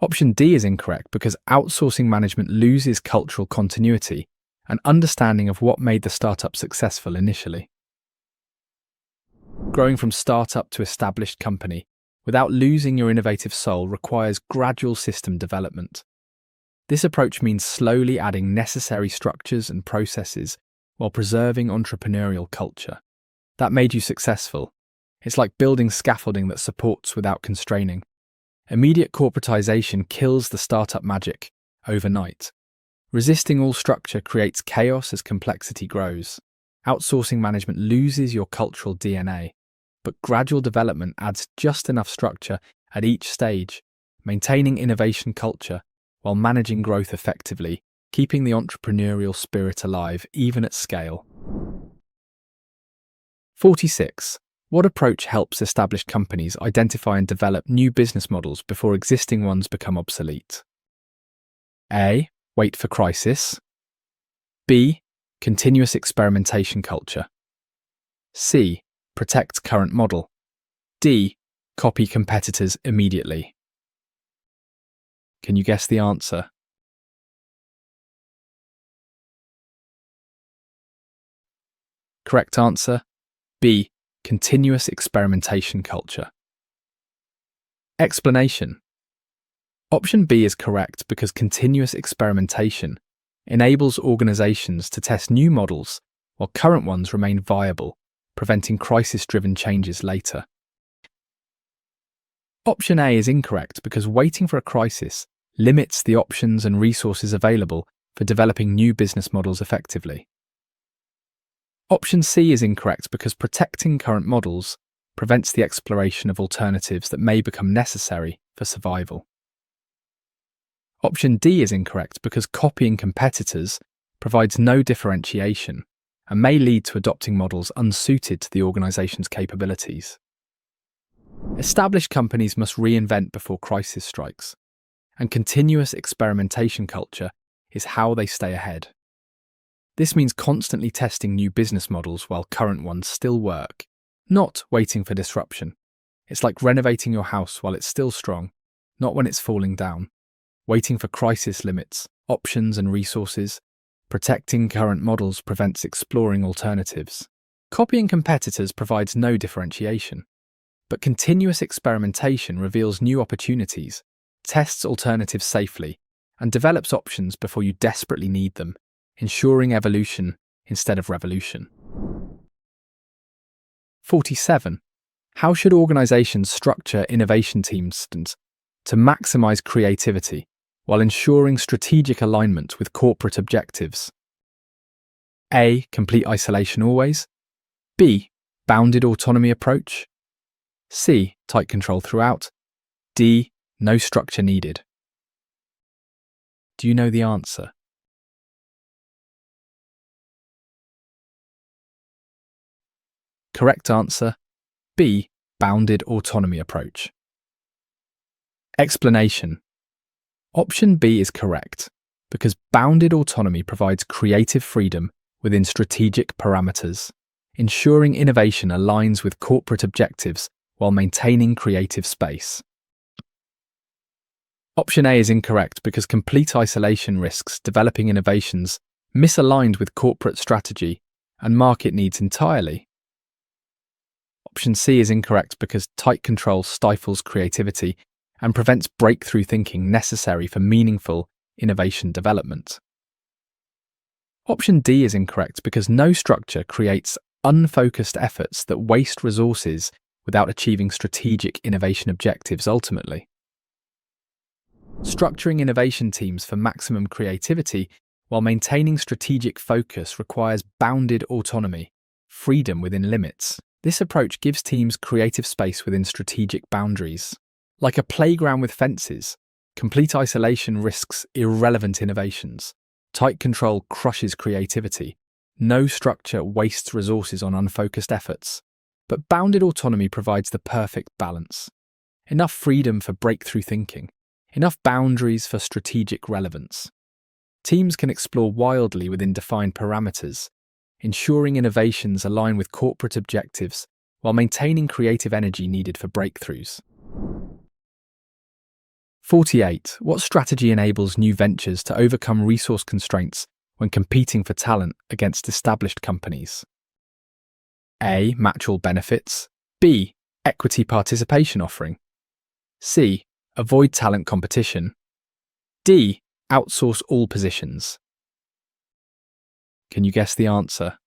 Option D is incorrect because outsourcing management loses cultural continuity and understanding of what made the startup successful initially. Growing from startup to established company without losing your innovative soul requires gradual system development. This approach means slowly adding necessary structures and processes while preserving entrepreneurial culture. That made you successful. It's like building scaffolding that supports without constraining. Immediate corporatization kills the startup magic overnight. Resisting all structure creates chaos as complexity grows. Outsourcing management loses your cultural DNA, but gradual development adds just enough structure at each stage, maintaining innovation culture while managing growth effectively, keeping the entrepreneurial spirit alive even at scale. 46. What approach helps established companies identify and develop new business models before existing ones become obsolete? A. Wait for crisis. B. Continuous experimentation culture. C. Protect current model. D. Copy competitors immediately. Can you guess the answer? Correct answer, B. Continuous experimentation culture. Explanation. Option B is correct because continuous experimentation enables organizations to test new models while current ones remain viable, preventing crisis-driven changes later. Option A is incorrect because waiting for a crisis limits the options and resources available for developing new business models effectively. Option C is incorrect because protecting current models prevents the exploration of alternatives that may become necessary for survival. Option D is incorrect because copying competitors provides no differentiation and may lead to adopting models unsuited to the organization's capabilities. Established companies must reinvent before crisis strikes, and continuous experimentation culture is how they stay ahead. This means constantly testing new business models while current ones still work, not waiting for disruption. It's like renovating your house while it's still strong, not when it's falling down. Waiting for crisis limits, options and resources. Protecting current models prevents exploring alternatives. Copying competitors provides no differentiation, but continuous experimentation reveals new opportunities, tests alternatives safely, and develops options before you desperately need them, ensuring evolution instead of revolution. 47. How should organizations structure innovation teams to maximize creativity while ensuring strategic alignment with corporate objectives? A. Complete isolation always. B. Bounded autonomy approach. C. Tight control throughout. D. No structure needed. Do you know the answer? Correct answer, B. Bounded autonomy approach. Explanation. Option B is correct because bounded autonomy provides creative freedom within strategic parameters, ensuring innovation aligns with corporate objectives while maintaining creative space. Option A is incorrect because complete isolation risks developing innovations misaligned with corporate strategy and market needs entirely. Option C is incorrect because tight control stifles creativity and prevents breakthrough thinking necessary for meaningful innovation development. Option D is incorrect because no structure creates unfocused efforts that waste resources without achieving strategic innovation objectives ultimately. Structuring innovation teams for maximum creativity while maintaining strategic focus requires bounded autonomy, freedom within limits. This approach gives teams creative space within strategic boundaries. Like a playground with fences, complete isolation risks irrelevant innovations. Tight control crushes creativity. No structure wastes resources on unfocused efforts. But bounded autonomy provides the perfect balance. Enough freedom for breakthrough thinking. Enough boundaries for strategic relevance. Teams can explore wildly within defined parameters, ensuring innovations align with corporate objectives while maintaining creative energy needed for breakthroughs. 48. What strategy enables new ventures to overcome resource constraints when competing for talent against established companies? A. Match all benefits. B. Equity participation offering. C. Avoid talent competition. D. Outsource all positions. Can you guess the answer?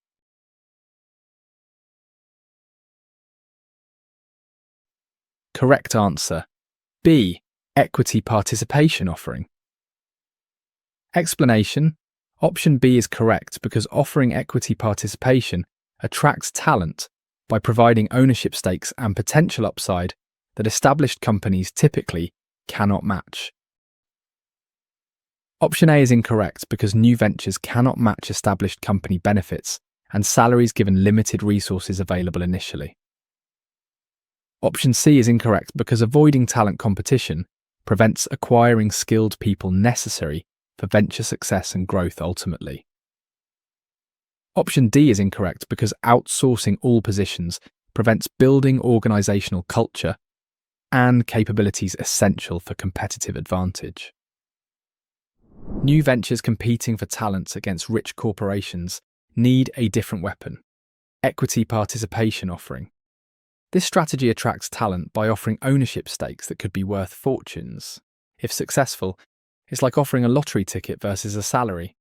Correct answer. B. Equity participation offering. Explanation. Option B is correct because offering equity participation attracts talent by providing ownership stakes and potential upside that established companies typically cannot match. Option A is incorrect because new ventures cannot match established company benefits and salaries given limited resources available initially. Option C is incorrect because avoiding talent competition prevents acquiring skilled people necessary for venture success and growth ultimately. Option D is incorrect because outsourcing all positions prevents building organizational culture and capabilities essential for competitive advantage. New ventures competing for talent against rich corporations need a different weapon: equity participation offering. This strategy attracts talent by offering ownership stakes that could be worth fortunes. If successful, it's like offering a lottery ticket versus a salary.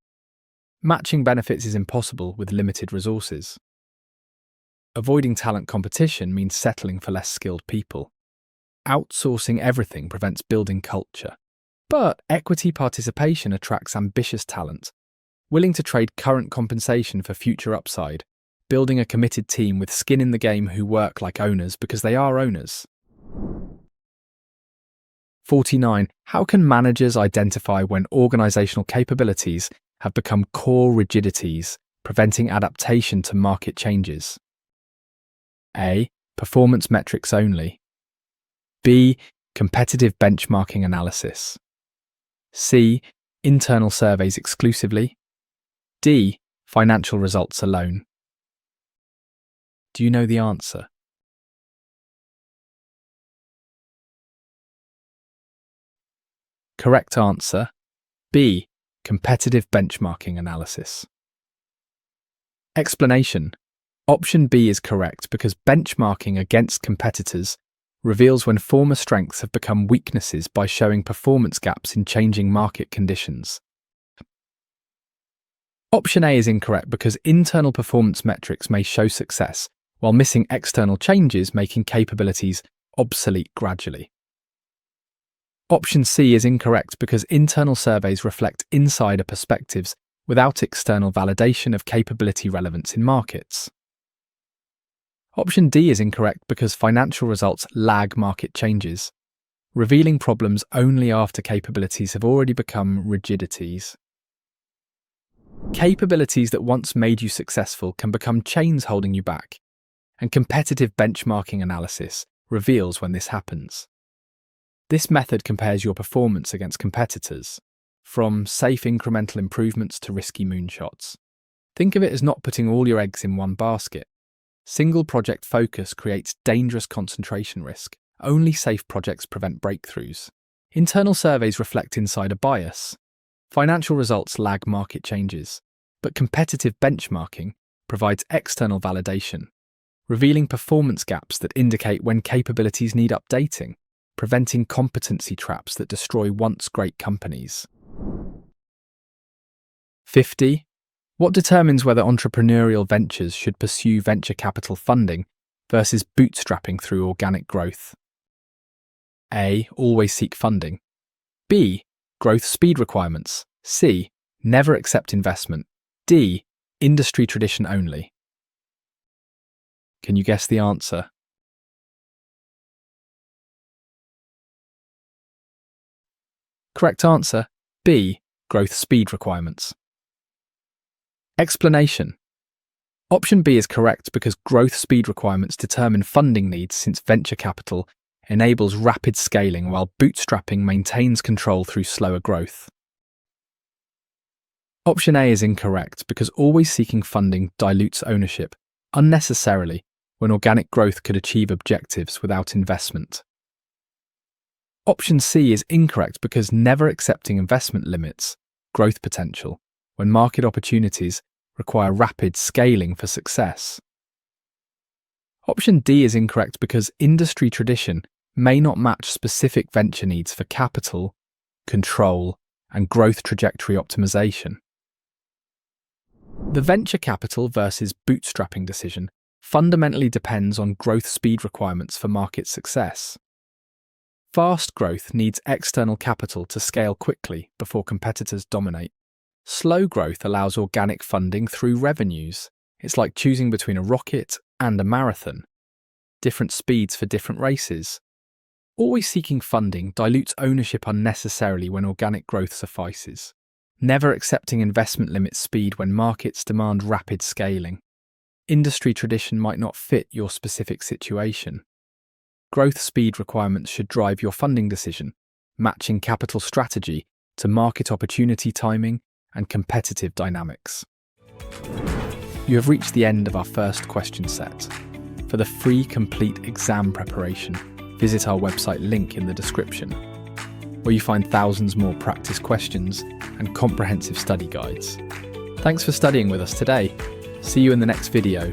Matching benefits is impossible with limited resources. Avoiding talent competition means settling for less skilled people. Outsourcing everything prevents building culture. But equity participation attracts ambitious talent, willing to trade current compensation for future upside, building a committed team with skin in the game who work like owners because they are owners. 49. How can managers identify when organizational capabilities have become core rigidities, preventing adaptation to market changes? A. Performance metrics only. B. Competitive benchmarking analysis. C. Internal surveys exclusively. D. Financial results alone. Do you know the answer? Correct answer. B. Competitive benchmarking analysis. Explanation. Option B is correct because benchmarking against competitors reveals when former strengths have become weaknesses by showing performance gaps in changing market conditions. Option A is incorrect because internal performance metrics may show success, while missing external changes making capabilities obsolete gradually. Option C is incorrect because internal surveys reflect insider perspectives without external validation of capability relevance in markets. Option D is incorrect because financial results lag market changes, revealing problems only after capabilities have already become rigidities. Capabilities that once made you successful can become chains holding you back, and competitive benchmarking analysis reveals when this happens. This method compares your performance against competitors, from safe incremental improvements to risky moonshots. Think of it as not putting all your eggs in one basket. Single project focus creates dangerous concentration risk. Only safe projects prevent breakthroughs. Internal surveys reflect insider bias. Financial results lag market changes. But competitive benchmarking provides external validation, revealing performance gaps that indicate when capabilities need updating, preventing competency traps that destroy once great companies. 50. What determines whether entrepreneurial ventures should pursue venture capital funding versus bootstrapping through organic growth? A. Always seek funding. B. Growth speed requirements. C. Never accept investment. D. Industry tradition only. Can you guess the answer? Correct answer. B. Growth speed requirements. Explanation. Option B is correct because growth speed requirements determine funding needs since venture capital enables rapid scaling while bootstrapping maintains control through slower growth. Option A is incorrect because always seeking funding dilutes ownership unnecessarily when organic growth could achieve objectives without investment. Option C is incorrect because never accepting investment limits growth potential when market opportunities require rapid scaling for success. Option D is incorrect because industry tradition may not match specific venture needs for capital, control, and growth trajectory optimization. The venture capital versus bootstrapping decision fundamentally depends on growth speed requirements for market success. Fast growth needs external capital to scale quickly before competitors dominate. Slow growth allows organic funding through revenues. It's like choosing between a rocket and a marathon. Different speeds for different races. Always seeking funding dilutes ownership unnecessarily when organic growth suffices. Never accepting investment limits speed when markets demand rapid scaling. Industry tradition might not fit your specific situation. Growth speed requirements should drive your funding decision, matching capital strategy to market opportunity timing and competitive dynamics. You have reached the end of our first question set. For the free complete exam preparation, visit our website link in the description, where you find thousands more practice questions and comprehensive study guides. Thanks for studying with us today. See you in the next video.